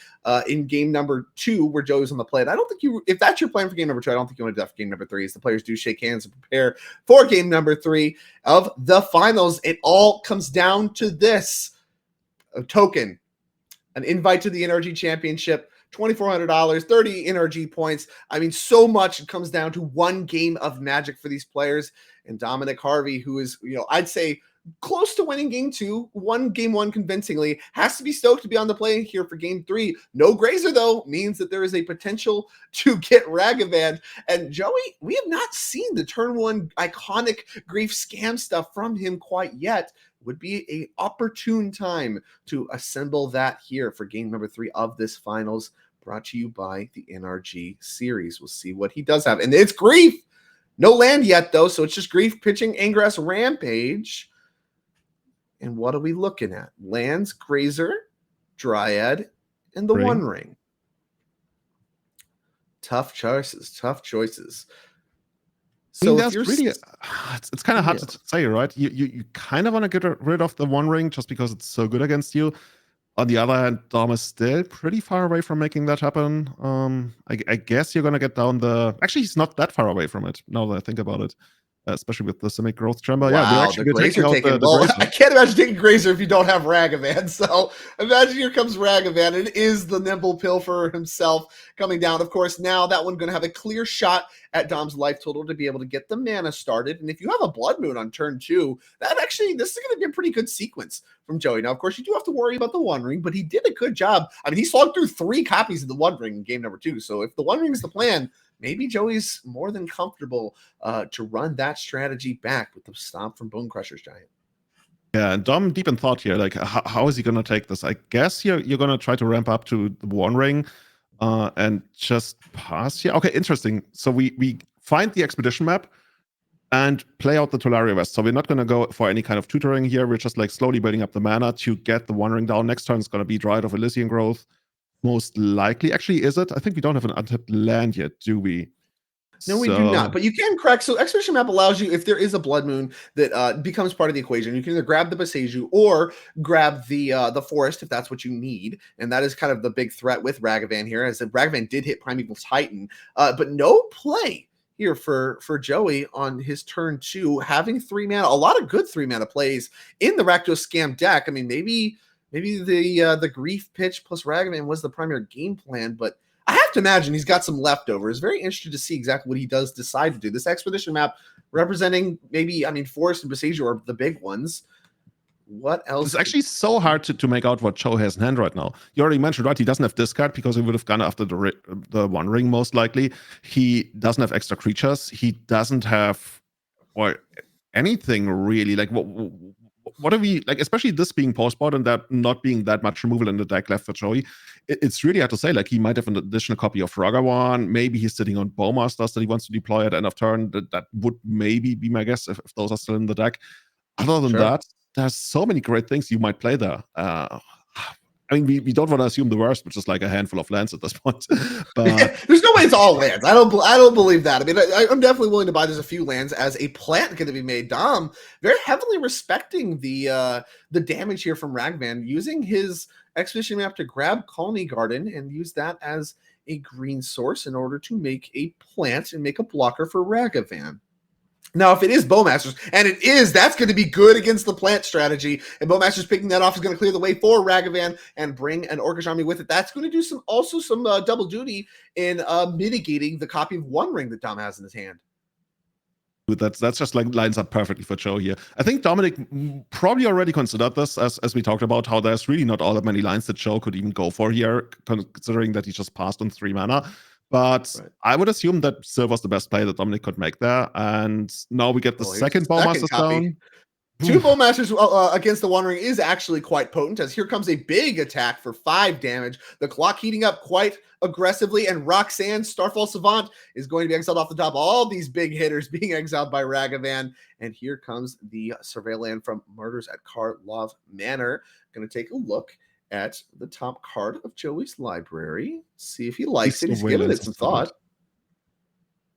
in game number 2 where Joey's on the play. And I don't think if that's your plan for game number 2, I don't think you want to do that for game number 3 as the players do shake hands and prepare for game number 3 of the finals. It all comes down to this: a token, an invite to the NRG Championship, $2,400, 30 NRG points. I mean, so much it comes down to one game of Magic for these players. And Dominic Harvey, who is, I'd say close to winning game 2, won game 1 convincingly, has to be stoked to be on the play here for game 3. No Grazer, though, means that there is a potential to get Ragavan. And Joey, we have not seen the turn 1 iconic grief scam stuff from him quite yet. Would be a opportune time to assemble that here for game number 3 of this finals, brought to you by the NRG series. We'll see what he does have. And it's grief! No land yet, though, so it's just grief pitching Ingress Rampage. And what are we looking at? Lands, Grazer, Dryad, and the One Ring. Tough choices, tough choices. So that's really, it's kind of hard to say, right? You kind of want to get rid of the One Ring just because it's so good against you. On the other hand, Dom is still pretty far away from making that happen. I guess you're going to get down the... Actually, he's not that far away from it, now that I think about it. Especially with the Simic growth chamber. Wow, yeah, they're actually taking out the Grazer. I can't imagine taking Grazer if you don't have Ragavan. So imagine here comes Ragavan. It is the nimble pilferer himself coming down. Of course, now that one's going to have a clear shot at Dom's life total to be able to get the mana started. And if you have a Blood Moon on turn 2, this is going to be a pretty good sequence from Joey. Now, of course, you do have to worry about the One Ring, but he did a good job. I mean, he slogged through 3 copies of the One Ring in game number 2. So if the One Ring is the plan, maybe Joey's more than comfortable to run that strategy back with the stomp from Bone Crusher's Giant. Yeah, and Dom deep in thought here, like, how is he going to take this? I guess you're going to try to ramp up to the One Ring and just pass here. Okay, interesting. So we find the expedition map and play out the Tolaria West. So we're not going to go for any kind of tutoring here. We're just like slowly building up the mana to get the One Ring down. Next turn is going to be Dryad of Ilysian growth. Most likely. Actually, is it? I think we don't have an untapped land yet, do we? No, we do not. But you can crack. So Expedition Map allows you, if there is a Blood Moon that becomes part of the equation, you can either grab the Boseiju or grab the forest if that's what you need. And that is kind of the big threat with Ragavan here, as Ragavan did hit Primeval Titan. But no play here for Joey on his turn 2, having 3 mana. A lot of good 3 mana plays in the Rakdos Scam deck. I mean, maybe the grief pitch plus Ragavan was the primary game plan, but I have to imagine he's got some leftovers. Very interested to see exactly what he does decide to do. This expedition map representing Forest and Boseiju are the big ones. What else? It's actually so hard to make out what Joe has in hand right now. You already mentioned, right? He doesn't have discard because he would have gone after the One Ring most likely. He doesn't have extra creatures. He doesn't have anything really. Like what are we like? Especially this being post-board and that not being that much removal in the deck left for Joey. It's really hard to say. Like, he might have an additional copy of Ragavan. Maybe he's sitting on Bowmasters that he wants to deploy at end of turn. That would maybe be my guess if those are still in the deck. Other than that, there's so many great things you might play there. We don't want to assume the worst, which is like a handful of lands at this point. But there's no way it's all lands. I don't believe that. I mean, I'm definitely willing to buy there's a few lands as a plant going to be made. Dom very heavily respecting the damage here from Ragavan, using his expedition map to grab Khalni Garden and use that as a green source in order to make a plant and make a blocker for Ragavan. Now, if it is Bowmasters, and it is, that's going to be good against the plant strategy, and Bowmasters picking that off is going to clear the way for Ragavan and bring an Orcish army with it. That's going to do some double duty in mitigating the copy of One Ring that Dom has in his hand. That's just like lines up perfectly for Joe here. I think Dominic probably already considered this, as we talked about, how there's really not all that many lines that Joe could even go for here, considering that he just passed on 3 mana. But I would assume that Silver's the best play that Dominic could make there. And now we get the second Bowmasters down. 2 Bowmasters against the One Ring is actually quite potent, as here comes a big attack for 5 damage. The clock heating up quite aggressively, and Roxanne, Starfall Savant, is going to be exiled off the top. All these big hitters being exiled by Ragavan. And here comes the Surveillant from Murders at Karlov Manor. Going to take a look at the top card of Joey's library, see if he likes it. He's given it some thought.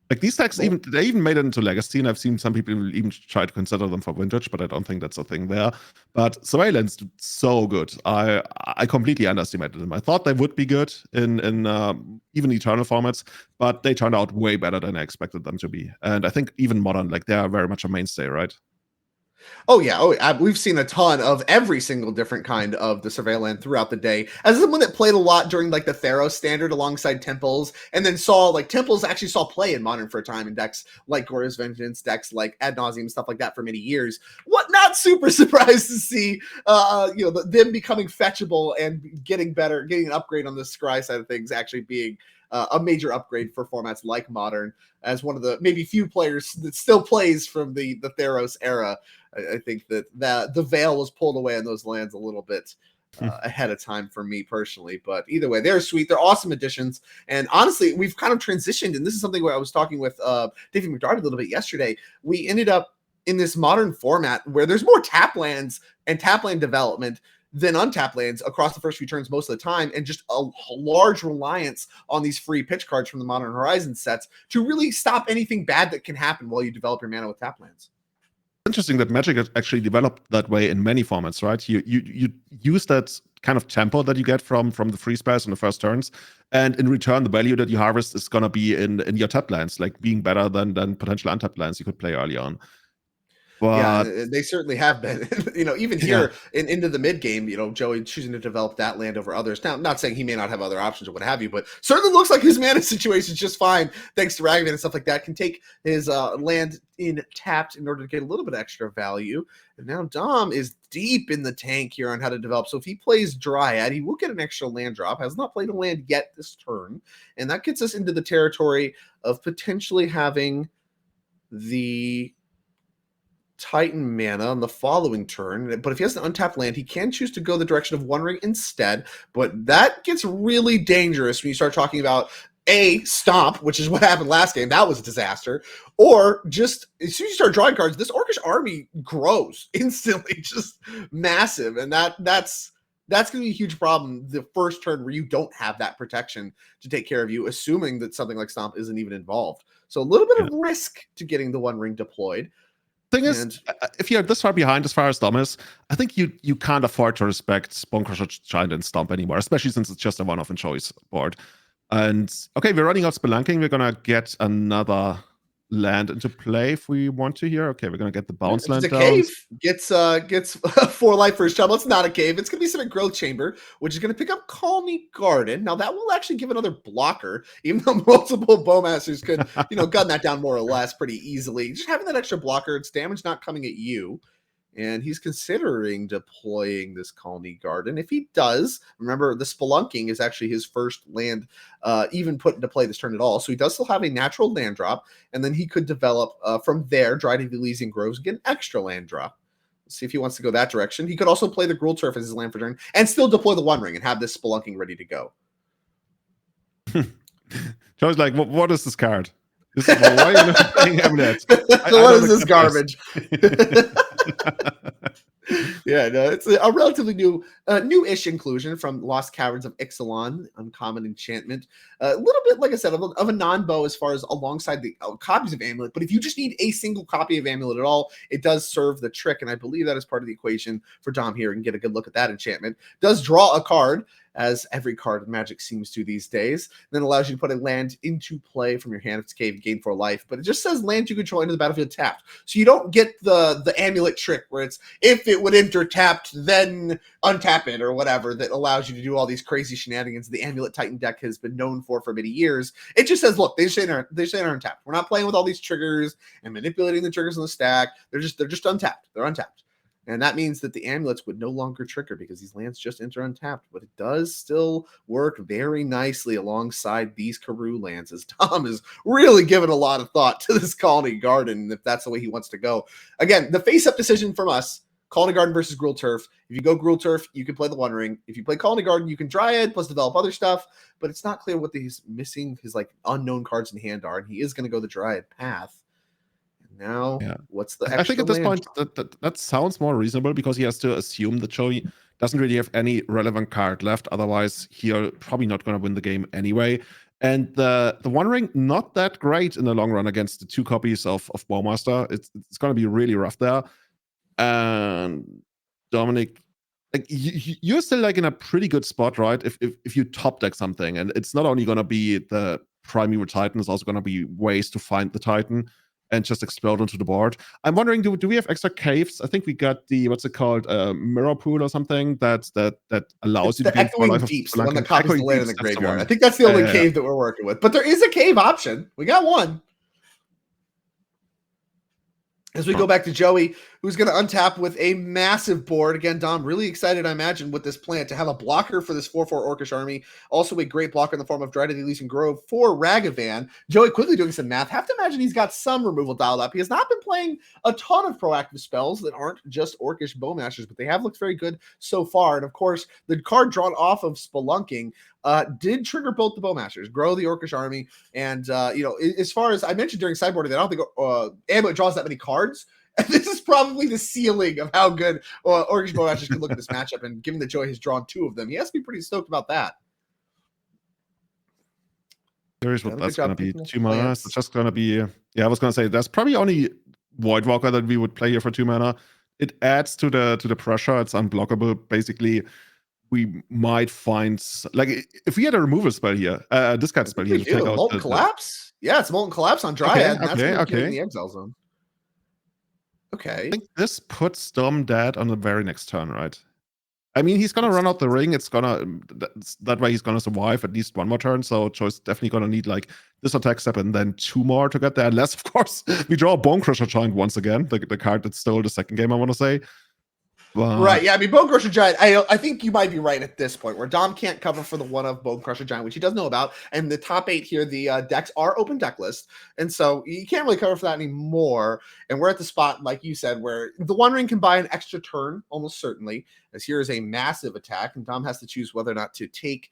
Like, these decks, they even made it into Legacy, and I've seen some people even try to consider them for Vintage, but I don't think that's a thing there. But Surveillance did so good. I completely underestimated them. I thought they would be good in even Eternal formats, but they turned out way better than I expected them to be. And I think even Modern, like, they are very much a mainstay, right? Oh yeah, we've seen a ton of every single different kind of the Surveillant throughout the day. As someone that played a lot during like the Theros standard alongside Temples, and then saw like Temples actually saw play in Modern for a time in decks like Glorious Vengeance, decks like Ad Nauseam, stuff like that for many years. What not super surprised to see, them becoming fetchable and getting better, getting an upgrade on the Scry side of things, actually being a major upgrade for formats like Modern, as one of the maybe few players that still plays from the Theros era. I think that the veil was pulled away on those lands a little bit ahead of time for me personally. But either way, they're sweet. They're awesome additions. And honestly, we've kind of transitioned. And this is something where I was talking with David McDarty a little bit yesterday. We ended up in this Modern format where there's more tap lands and tap land development than untapped lands across the first few turns most of the time, and just a large reliance on these free pitch cards from the Modern Horizon sets to really stop anything bad that can happen while you develop your mana with tap lands. Interesting that Magic has actually developed that way in many formats, right? You use that kind of tempo that you get from the free spells in the first turns, and in return, the value that you harvest is gonna be in your tap lands, like being better than potential untapped lands you could play early on. But Yeah, they certainly have been. Even here into the mid game, Joey choosing to develop that land over others. Now, not saying he may not have other options or what have you, but certainly looks like his mana situation is just fine, thanks to Ragavan and stuff like that. Can take his land in tapped in order to get a little bit extra value. And now Dom is deep in the tank here on how to develop. So if he plays Dryad, he will get an extra land drop. Has not played a land yet this turn. And that gets us into the territory of potentially having the Titan mana on the following turn, but if he has an untapped land, he can choose to go the direction of One Ring instead. But that gets really dangerous when you start talking about Stomp, which is what happened last game. That was a disaster. Or just as soon as you start drawing cards, this Orcish army grows instantly, just massive, and that's going to be a huge problem the first turn where you don't have that protection to take care of you, assuming that something like Stomp isn't even involved. So a little bit of risk to getting the One Ring deployed. Thing is, if you're this far behind as far as Dom is, I think you can't afford to respect Bonecrusher Giant and Stomp anymore, especially since it's just a one-off in choice board. And okay, we're running out Spelunking. We're gonna get another land into play if we want to here. Okay, we're gonna get the bounce land it's a down. cave. Gets 4 life for his trouble. It's not a cave. It's gonna be Simic Growth Chamber, which is gonna pick up Khalni Garden. Now that will actually give another blocker, even though multiple Bowmasters could, gun that down more or less pretty easily. Just having that extra blocker, it's damage not coming at you. And he's considering deploying this Khalni Garden. If he does, remember the Spelunking is actually his first land even put into play this turn at all. So he does still have a natural land drop, and then he could develop from there, Dryad of Elysian Groves, get an extra land drop. Let's see if he wants to go that direction. He could also play the Gruul Turf as his land for turn and still deploy the One Ring and have this Spelunking ready to go. Joe's like, what is this card? Why are you not playing Amulet? What is this garbage? Yeah, no, it's a relatively new-ish inclusion from Lost Caverns of Ixalan, uncommon enchantment. A little bit, like I said, of a non-bow as far as alongside the copies of Amulet. But if you just need a single copy of Amulet at all, it does serve the trick, and I believe that is part of the equation for Dom here. And get a good look at that enchantment. Does draw a card, as every card in Magic seems to these days. Then allows you to put a land into play from your hand if it's cave, gain 4 life. But it just says land you control into the battlefield tapped. So you don't get the Amulet trick where it's if it would enter tapped, then untap it or whatever that allows you to do all these crazy shenanigans the Amulet Titan deck has been known for many years. It just says, look, they say they're untapped. We're not playing with all these triggers and manipulating the triggers in the stack. They're just untapped. They're untapped. And that means that the amulets would no longer trigger because these lands just enter untapped. But it does still work very nicely alongside these Karoo lands, as Tom is really giving a lot of thought to this Khalni Garden, if that's the way he wants to go. Again, the face-up decision from us, Khalni Garden versus Gruul Turf. If you go Gruul Turf, you can play the One Ring. If you play Khalni Garden, you can Dryad plus develop other stuff. But it's not clear what he's missing, his unknown cards in hand are. And he is going to go the Dryad path. Now, what's the extra I think at this land? point that sounds more reasonable because he has to assume that Joey doesn't really have any relevant card left. Otherwise, he's probably not going to win the game anyway. And the One Ring, not that great in the long run against the 2 copies of Bowmaster. It's going to be really rough there. And Dominic, you're still in a pretty good spot, right? If you top deck something, and it's not only going to be the Primeval Titan, it's also going to be ways to find the Titan. and just explode onto the board. I'm wondering, do we have extra caves? I think we got the, what's it called, Mirrorpool or something that allows It's you the to gain 4 Echoing life of Deeps, the one that Spelunking. copies the Echoing land in Deeps, the that's the graveyard. one. I think that's the only Yeah. cave that we're working with. But there is a cave option. We got one. As we go back to Joey, who's going to untap with a massive board. Again, Dom, really excited, I imagine, with this plant to have a blocker for this 4/4 Orcish army. Also a great blocker in the form of Dryad of the Elysian Grove for Ragavan. Joey quickly doing some math. Have to imagine he's got some removal dialed up. He has not been playing a ton of proactive spells that aren't just Orcish Bowmasters, but they have looked very good so far. And of course, the card drawn off of Spelunking did trigger both the Bowmasters, grow the Orcish army. And, as far as I mentioned during sideboarding, I don't think Amulet draws that many cards. And this is probably the ceiling of how good Orcish Bowmasters can look at this matchup. And given that Joey has drawn 2 of them, he has to be pretty stoked about that. Curious what that's going to be. 2 mana. It's just going to be, I was going to say, there's probably only Voidwalker that we would play here for 2 mana. It adds to the pressure. It's unblockable. Basically, we might find, like, if we had a removal spell here, discard spell here to take out Molten Collapse? Yeah, it's Molten Collapse on Dryad. Okay, and that's going to kill in the Exile Zone. Okay. I think this puts Dom dead on the very next turn, right? I mean, he's going to run out the ring. It's going to, that way he's going to survive at least 1 more turn. So Joy's definitely going to need like this attack step and then 2 more to get there. Unless, of course, we draw a Bone Crusher Giant once again, the card that stole the second game, I want to say. Right, yeah, I mean, Bone Crusher Giant, I think you might be right at this point, where Dom can't cover for the one of Bone Crusher Giant, which he does know about, and the top 8 here, the decks are open deck list, and so you can't really cover for that anymore, and we're at the spot, like you said, where the One Ring can buy an extra turn, almost certainly, as here is a massive attack, and Dom has to choose whether or not to take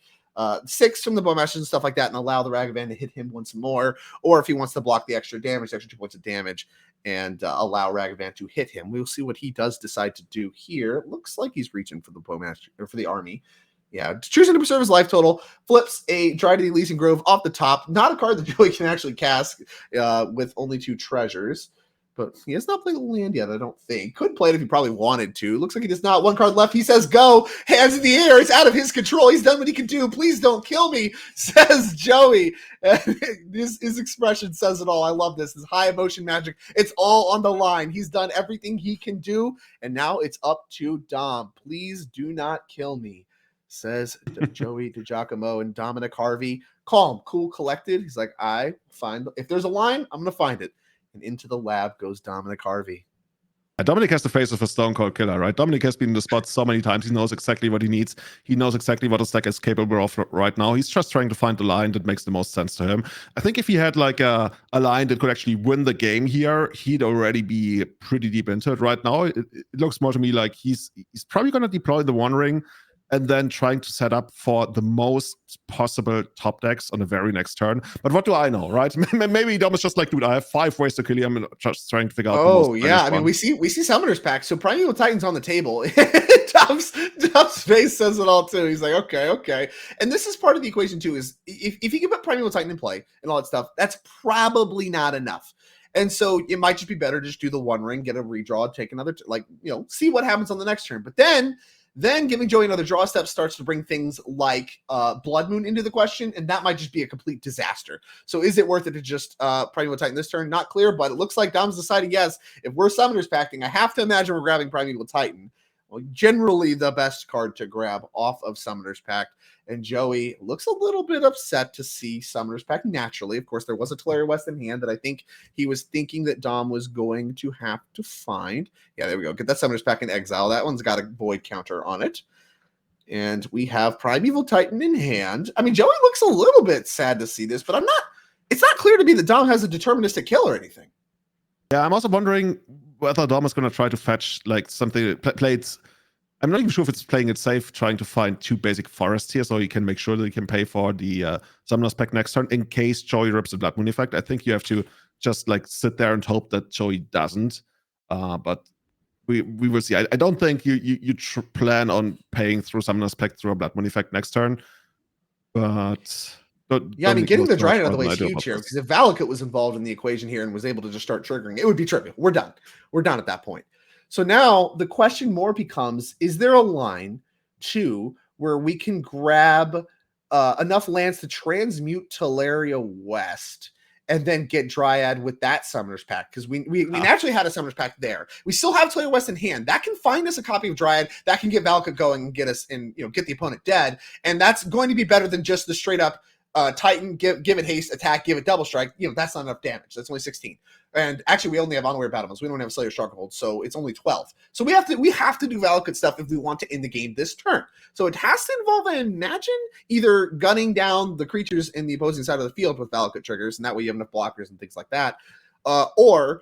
6 from the Bowmasters and stuff like that and allow the Ragavan to hit him once more, or if he wants to block the extra damage, extra 2 points of damage, and allow Ragavan to hit him. We'll see what he does decide to do here. It looks like he's reaching for the Bowmaster, or for the army. Yeah, choosing to preserve his life total, flips a Dryad of the Elysian Grove off the top. Not a card that Joey can actually cast with only 2 treasures. But he has not played the land yet, I don't think. Could play it if he probably wanted to. Looks like he does not. 1 card left. He says, go. Hands in the air. It's out of his control. He's done what he can do. Please don't kill me, says Joey. His expression says it all. I love this. This high emotion magic. It's all on the line. He's done everything he can do. And now it's up to Dom. Please do not kill me, says Joey DiGiacomo. And Dominic Harvey, calm, cool, collected. He's like, if there's a line, I'm going to find it. And into the lab goes Dominic Harvey. Dominic has the face of a Stone Cold Killer, right? Dominic has been in the spot so many times. He knows exactly what he needs. He knows exactly what his deck is capable of right now. He's just trying to find the line that makes the most sense to him. I think if he had like a line that could actually win the game here, he'd already be pretty deep into it right now. It looks more to me like he's probably going to deploy the One Ring and then trying to set up for the most possible top decks on the very next turn. But what do I know, right? Maybe Dom is just like, dude, I have 5 ways to kill him, and just trying to figure out the most. Oh, yeah. I mean, we see Summoner's Pact. So Primeval Titan's on the table. Dom's face says it all, too. He's like, okay. And this is part of the equation, too, is if you can put Primeval Titan in play and all that stuff, that's probably not enough. And so it might just be better to just do the One Ring, get a redraw, take another, see what happens on the next turn. But then giving Joey another draw step starts to bring things like Blood Moon into the question, and that might just be a complete disaster. So is it worth it to just Primeval Titan this turn? Not clear, but it looks like Dom's deciding, yes, if we're Summoners Pacting, I have to imagine we're grabbing Primeval Titan. Well, generally the best card to grab off of Summoner's Pact. And Joey looks a little bit upset to see Summoner's Pact naturally. Of course, there was a Tolaria West in hand that I think he was thinking that Dom was going to have to find. Yeah, there we go. Get that Summoner's Pact in exile. That one's got a void counter on it. And we have Primeval Titan in hand. I mean, Joey looks a little bit sad to see this, but it's not clear to me that Dom has a deterministic kill or anything. Yeah, I'm also wondering whether Dom is going to try to fetch like something played. I'm not even sure if it's playing it safe, trying to find 2 basic forests here so he can make sure that he can pay for the Summoner's Pact next turn in case Joey rips the Blood Moon effect. I think you have to just like sit there and hope that Joey doesn't. But we will see. I don't think you plan on paying through Summoner's Pact through a Blood Moon effect next turn. But yeah, I mean, getting the Dryad out of the way is huge here, because if Valakut was involved in the equation here and was able to just start triggering, it would be trivial. We're done. We're done at that point. So now the question more becomes, is there a line, too, where we can grab enough lands to transmute Tolaria West and then get Dryad with that Summoner's Pact, because we naturally had a Summoner's Pact there. We still have Tolaria West in hand. That can find us a copy of Dryad. That can get Valakut going and get us in, get the opponent dead. And that's going to be better than just the straight up Titan, give it haste, attack, give it double strike. That's not enough damage. That's only 16. And actually, we only have Hanweir Battlements. We don't have Slayer Stronghold, so it's only 12. So we have to do Valakut stuff if we want to end the game this turn. So it has to involve, I imagine, either gunning down the creatures in the opposing side of the field with Valakut triggers, and that way you have enough blockers and things like that, or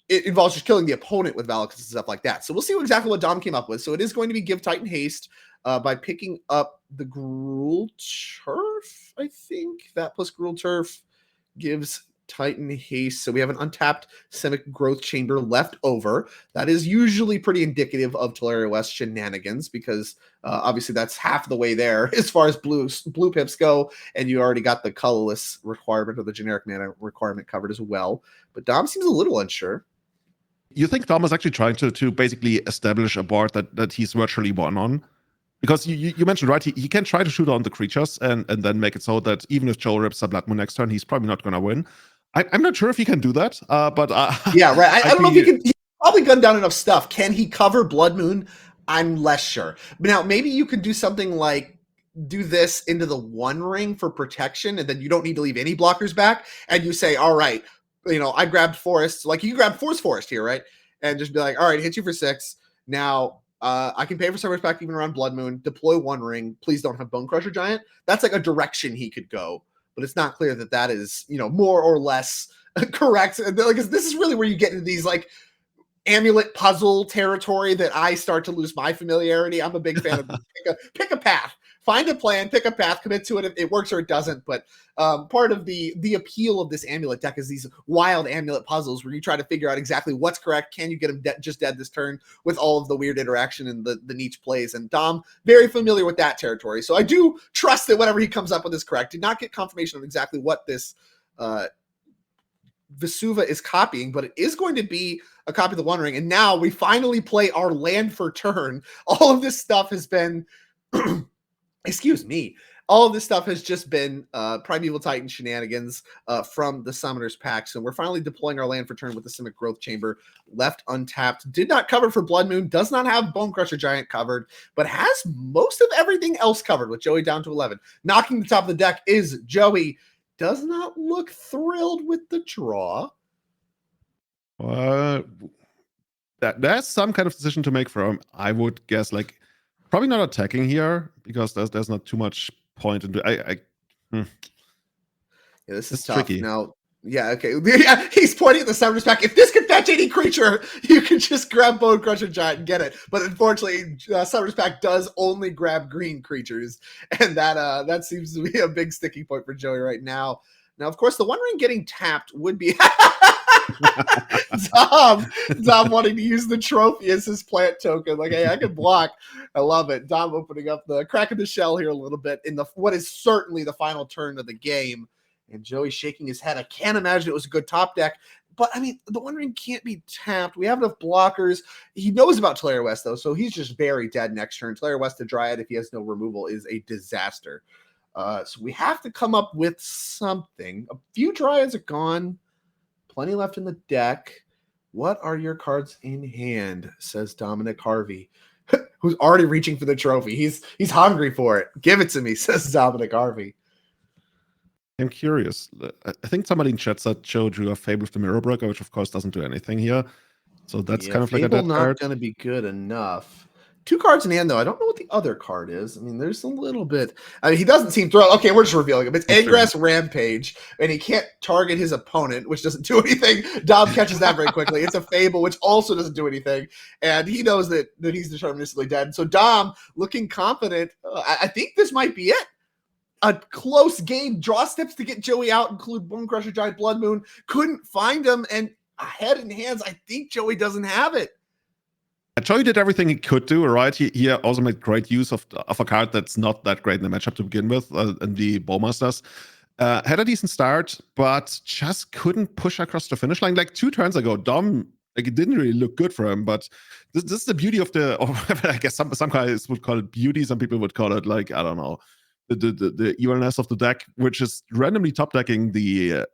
it involves just killing the opponent with Valakut and stuff like that. So we'll see exactly what Dom came up with. So it is going to be give Titan haste by picking up the Gruul Turf, I think. That plus Gruul Turf gives Titan haste. So we have an untapped Simic growth chamber left over. That is usually pretty indicative of Tolaria West shenanigans, because obviously that's half the way there as far as blue pips go, and you already got the colorless requirement or the generic mana requirement covered as well. But Dom seems a little unsure. You think Dom is actually trying to basically establish a board that he's virtually won on? Because you mentioned, right, he can try to shoot on the creatures and then make it so that even if Joe rips a Blood Moon next turn, he's probably not going to win. I'm not sure if he can do that, but... yeah, right. I don't know if he can... He's probably gunned down enough stuff. Can he cover Blood Moon? I'm less sure. But now, maybe you could do something like do this into the One Ring for protection, and then you don't need to leave any blockers back, and you say, all right, I grabbed Forests. Like, you grabbed Forest here, right? And just be like, all right, hit you for 6. Now... I can pay for Summer's Pact even around Blood Moon, deploy One Ring, please don't have Bone Crusher Giant. That's like a direction he could go, but it's not clear that is, more or less correct. Like, this is really where you get into these like amulet puzzle territory that I start to lose my familiarity. I'm a big fan of pick a path, find a plan, pick a path, commit to it if it works or it doesn't. But part of the appeal of this amulet deck is these wild amulet puzzles where you try to figure out exactly what's correct. Can you get him just dead this turn with all of the weird interaction and the niche plays? And Dom, very familiar with that territory. So I do trust that whatever he comes up with is correct. Did not get confirmation of exactly what this Vesuva is copying, but it is going to be a copy of the One Ring. And now we finally play our land for turn. All of this stuff has been... excuse me. All of this stuff has just been Primeval Titan shenanigans from the Summoner's Pact. So we're finally deploying our land for turn with the Simic Growth Chamber left untapped. Did not cover for Blood Moon. Does not have Bone Crusher Giant covered, but has most of everything else covered with Joey down to 11. Knocking the top of the deck is Joey. Does not look thrilled with the draw. There's some kind of decision to make for him. I would guess, like, probably not attacking here, because there's not too much point into Yeah, this is tough. tricky. Now, yeah, okay. Yeah, he's pointing at the Summoner's Pact. If this can fetch any creature, you can just grab Bone Crusher Giant and get it. But unfortunately, Summoner's Pact does only grab green creatures, and that seems to be a big sticking point for Joey right now. Now, of course, the One Ring getting tapped would be Dom wanting to use the trophy as his plant token. Like, hey, I can block. I love it. Dom opening up the crack of the shell here a little bit in what is certainly the final turn of the game. And Joey shaking his head. I can't imagine it was a good top deck. But, I mean, the One Ring can't be tapped. We have enough blockers. He knows about Tolaria West, though, so he's just very dead next turn. Tolaria West to Dryad, if he has no removal, is a disaster. So we have to come up with something. A few Dryads are gone. Plenty left in the deck. What are your cards in hand? Says Dominic Harvey, who's already reaching for the trophy. He's hungry for it. Give it to me, says Dominic Harvey. I'm curious. I think somebody in chat said Joe drew a Fable with the Mirror Breaker, which of course doesn't do anything here. So that's kind of like a dead not card. Going to be good enough. 2 cards in hand, though. I don't know what the other card is. I mean, there's a little bit. I mean, he doesn't seem thrilled. Okay, we're just revealing him. It's Ingress Rampage, and he can't target his opponent, which doesn't do anything. Dom catches that very quickly. It's a Fable, which also doesn't do anything, and he knows that he's deterministically dead. So Dom, looking confident, I think this might be it. A close game. Draw steps to get Joey out, include Bone Crusher Giant, Blood Moon. Couldn't find him, and head in hands, I think Joey doesn't have it. Joey did everything he could do, right? He also made great use of a card that's not that great in the matchup to begin with, and the Bowmasters. Had a decent start, but just couldn't push across the finish line. Like 2 turns ago, Dom, like, it didn't really look good for him, but this is the beauty of I guess some guys would call it beauty, some people would call it, like, I don't know, the evilness of the deck, which is randomly top decking the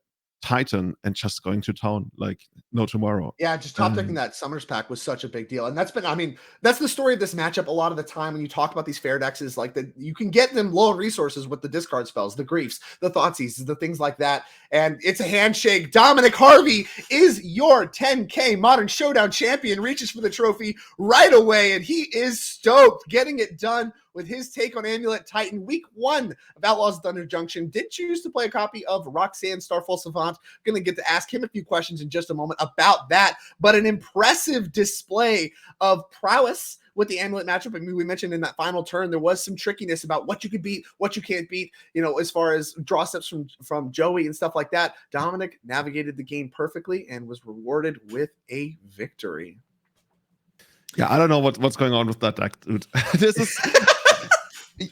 Titan and just going to town like no tomorrow. Yeah, just top decking that Summers pack was such a big deal. And that's been, I mean, that's the story of this matchup a lot of the time when you talk about these fair decks is like that you can get them low on resources with the discard spells, the griefs, the Thoughtseize, the things like that. And it's a handshake. Dominic Harvey is your 10K Modern Showdown champion, reaches for the trophy right away, and he is stoked getting it done with his take on Amulet Titan. Week 1 of Outlaws of Thunder Junction did choose to play a copy of Roxanne Starfall Savant. Going to get to ask him a few questions in just a moment about that, but an impressive display of prowess with the Amulet matchup. I mean, we mentioned in that final turn, there was some trickiness about what you could beat, what you can't beat, you know, as far as draw steps from Joey and stuff like that. Dominic navigated the game perfectly and was rewarded with a victory. Yeah, I don't know what's going on with that deck, dude. This is...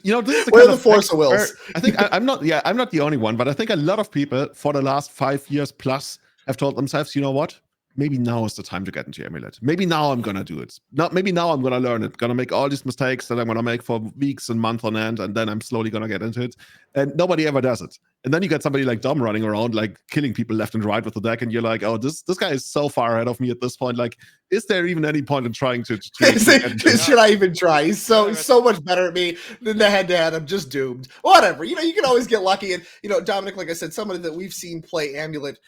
You know, this is the Where kind the force of wills. I think I'm not the only one, but I think a lot of people for the last 5 years plus have told themselves, you know what? Maybe now is the time to get into Amulet. Maybe now I'm gonna do it. Maybe now I'm gonna learn it. Gonna make all these mistakes that I'm gonna make for weeks and months on end, and then I'm slowly gonna get into it. And nobody ever does it. And then you get somebody like Dom running around, like killing people left and right with the deck, and you're like, oh, this guy is so far ahead of me at this point. Like, is there even any point in trying to should I even try? He's so much better at me than the head-to-head. I'm just doomed. Whatever. You know, you can always get lucky. And, you know, Dominic, like I said, somebody that we've seen play Amulet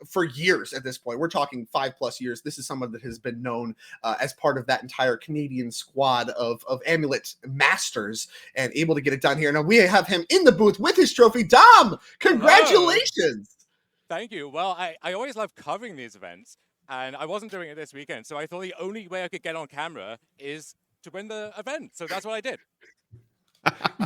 for years at this point. We're talking 5+ years. This is someone that has been known as part of that entire Canadian squad of Amulet masters and able to get it done here. Now we have him in the booth with his trophy. Dom, congratulations. Hello. Thank you. Well, I always love covering these events, and I wasn't doing it this weekend, so I thought the only way I could get on camera is to win the event. So that's what I did.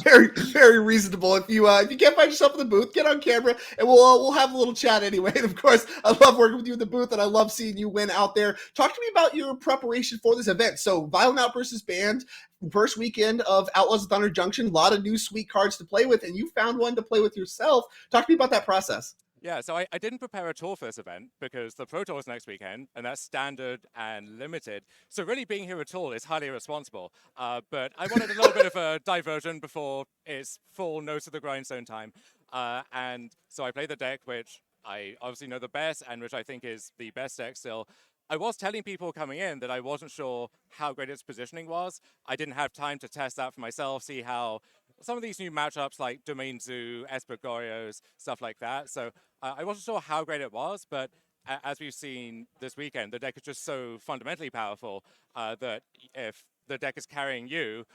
Very, very reasonable. If you can't find yourself in the booth, get on camera and we'll have a little chat anyway. And of course, I love working with you in the booth and I love seeing you win out there. Talk to me about your preparation for this event. So Violent Outburst is banned. First weekend of Outlaws of Thunder Junction, a lot of new sweet cards to play with, and you found one to play with yourself. Talk to me about that process. Yeah, so I didn't prepare at all for this event because the Pro Tour is next weekend, and that's standard and limited. So really being here at all is highly irresponsible. But I wanted a little bit of a diversion before it's full nose to the grindstone time. And so I played the deck, which I obviously know the best, and which I think is the best deck still. I was telling people coming in that I wasn't sure how great its positioning was. I didn't have time to test that for myself, see how some of these new matchups like Domain Zoo, Esper Gorios, stuff like that. So I wasn't sure how great it was, but as we've seen this weekend, the deck is just so fundamentally powerful that if the deck is carrying you,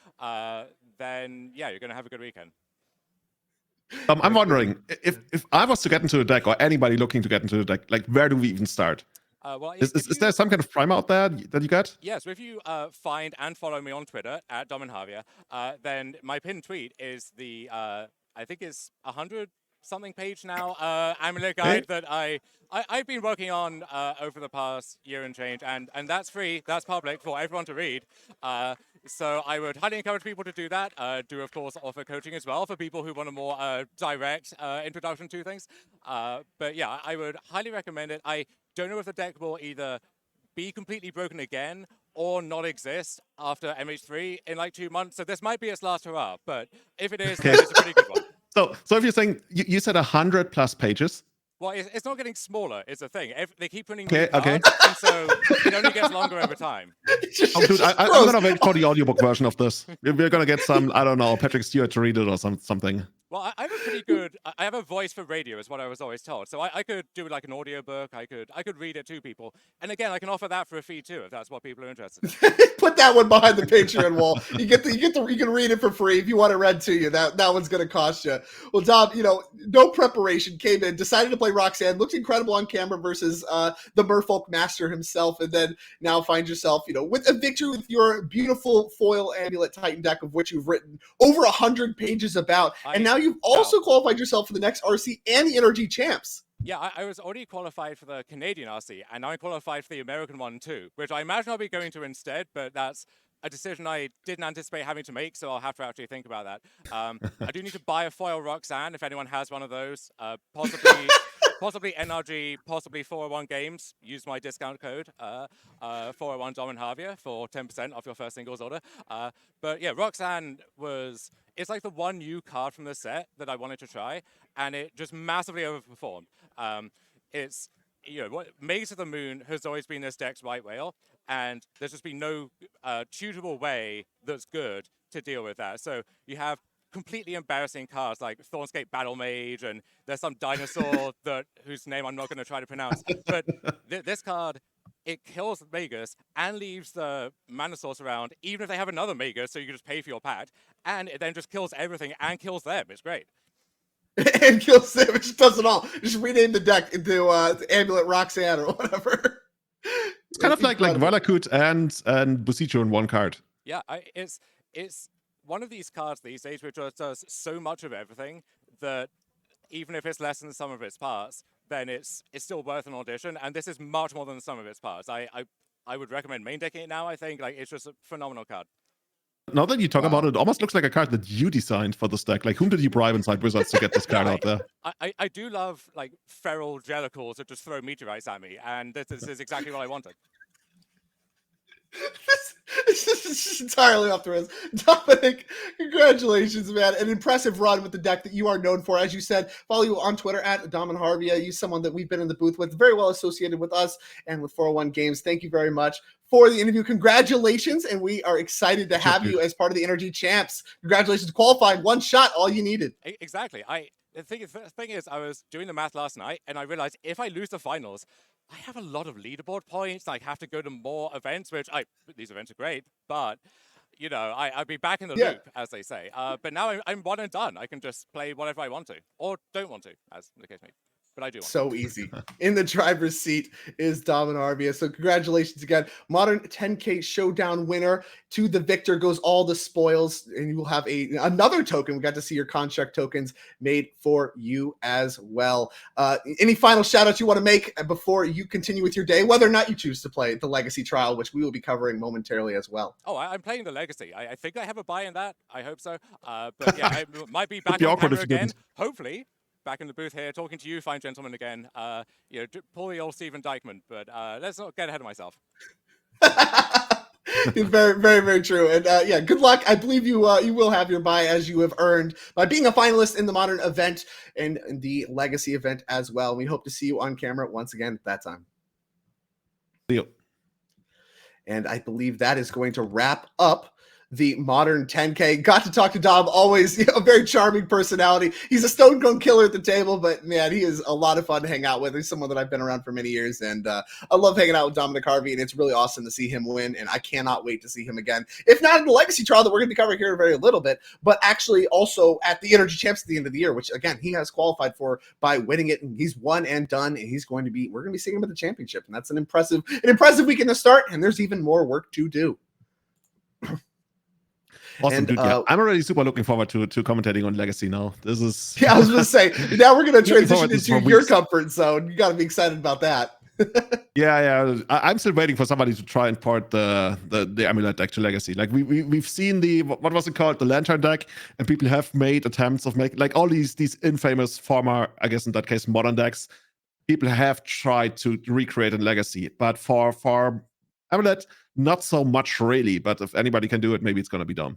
then yeah, you're going to have a good weekend. I'm wondering, if I was to get into the deck, or anybody looking to get into the deck, like where do we even start? Well, is there some kind of primer out there that you got? Yeah, so if you find and follow me on Twitter at Dominic Harvey, then my pinned tweet is the, I think it's 100-something page now, Amulet guide that I've been working on over the past year and change, and that's free, that's public for everyone to read. So I would highly encourage people to do that. Do, of course, offer coaching as well for people who want a more direct introduction to things. But yeah, I would highly recommend it. I don't know if the deck will either be completely broken again or not exist after MH3 in like 2 months. So this might be its last hurrah, but if it is, then it's a pretty good one. So if you're saying, you said 100+ pages? Well, it's not getting smaller, is the thing. They keep printing new cards, and so it only gets longer over time. Oh, dude, I'm going to wait for the audiobook version of this. We're going to get some, I don't know, Patrick Stewart to read it or something. Well, I have a pretty good, I have a voice for radio is what I was always told. So I could do like an audiobook, I could read it to people. And again, I can offer that for a fee too, if that's what people are interested in. Put that one behind the Patreon wall. You can read it for free if you want it read to you. That one's going to cost you. Well, Dom, no preparation, came in, decided to play Roxanne, looked incredible on camera versus the Merfolk Master himself, and then now find yourself, with a victory with your beautiful foil Amulet Titan deck, of which you've written over 100 pages about, and now you've also qualified yourself for the next RC and the NRG champs. Yeah, I was already qualified for the Canadian RC, and now I'm qualified for the American one too, which I imagine I'll be going to instead, but that's a decision I didn't anticipate having to make, so I'll have to actually think about that. I do need to buy a foil Roxanne if anyone has one of those. Possibly possibly NRG, possibly 401 Games. Use my discount code 401 Dominic Harvey for 10% off your first singles order. But yeah, Roxanne it's like the one new card from the set that I wanted to try, and it just massively overperformed. It's Maze of the Moon has always been this deck's right whale, and there's just been no tutable way that's good to deal with that. So you have completely embarrassing cards like Thornscape Battle Mage, and there's some dinosaur whose name I'm not going to try to pronounce. But this card, it kills Magus and leaves the mana source around, even if they have another Magus, so you can just pay for your Pact, and it then just kills everything and kills them. It's great. And kills them, it just does it all. Just rename the deck into Amulet Roxanne or whatever. It's kind of like Valakut and Boseiju in one card. Yeah, it's one of these cards these days which just does so much of everything that even if it's less than the sum of its parts, then it's still worth an audition. And this is much more than the sum of its parts. I would recommend main decking it now. I think it's just a phenomenal card. Now that you talk about it, it almost looks like a card that you designed for this deck. Like, whom did you bribe inside Wizards to get this card out there? I do love like feral jellicles that just throw meteorites at me, and this is exactly what I wanted. This is just entirely off the rails. Dominic, congratulations, man. An impressive run with the deck that you are known for. As you said, follow you on Twitter at Dominic Harvey. He's someone that we've been in the booth with, very well associated with us and with 401 Games. Thank you very much for the interview. Congratulations, and we are excited to have you as part of the NRG Champs. Congratulations, qualified. One shot, all you needed. Exactly. The thing is, I was doing the math last night, and I realized if I lose the finals, I have a lot of leaderboard points. I have to go to more events, these events are great, but I'd be back in the loop, as they say. But now I'm one and done. I can just play whatever I want to, or don't want to, as the case may be. But I do want so easy. In the driver's seat is Dominic Harvey. So congratulations again. Modern 10K Showdown winner. To the victor goes all the spoils, and you will have another token. We got to see your construct tokens made for you as well. Any final shout outs you want to make before you continue with your day, whether or not you choose to play the Legacy Trial, which we will be covering momentarily as well. Oh, I'm playing the Legacy. I think I have a buy in that. I hope so. But yeah, I might be back on camera again. Hopefully. Back in the booth here, talking to you, fine gentlemen, again. Pull the old Stephen Dykeman, but let's not get ahead of myself. Very, very, very true. And good luck. I believe you will have your buy, as you have earned by being a finalist in the Modern event and the Legacy event as well. We hope to see you on camera once again at that time. See you. And I believe that is going to wrap up the Modern 10K. Got to talk to Dom, always a very charming personality. He's a stone cold killer at the table, but man, he is a lot of fun to hang out with. He's someone that I've been around for many years, and I love hanging out with Dominic Harvey, and it's really awesome to see him win, and I cannot wait to see him again. If not in the Legacy Trial that we're going to be covering here in a very little bit, but actually also at the NRG Champs at the end of the year, which again, he has qualified for by winning it, and he's won and done, and we're going to be seeing him at the championship, and that's an impressive weekend to start, and there's even more work to do. Awesome, dude. I'm already super looking forward to commentating on Legacy now. This is I was going to say, now we're going to transition into your comfort zone. You got to be excited about that. Yeah. I'm still waiting for somebody to try and port the Amulet deck to Legacy. Like we've seen what was it called, the Lantern deck, and people have made attempts of making like all these infamous former, I guess in that case, modern decks. People have tried to recreate in Legacy, but for Amulet, not so much really, but if anybody can do it, maybe it's going to be done.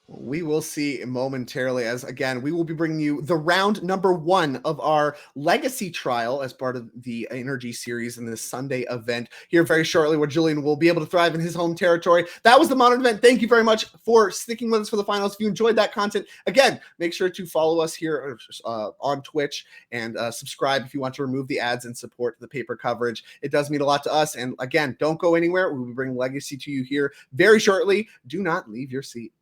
We will see momentarily, as again, we will be bringing you the round number 1 of our Legacy Trial as part of the NRG series in this Sunday event here very shortly, where Julian will be able to thrive in his home territory. That was the Modern event. Thank you very much for sticking with us for the finals. If you enjoyed that content, again, make sure to follow us here on Twitch and subscribe if you want to remove the ads and support the paper coverage. It does mean a lot to us. And again, don't go anywhere. We will bring Legacy to you here very shortly. Do not leave your seat.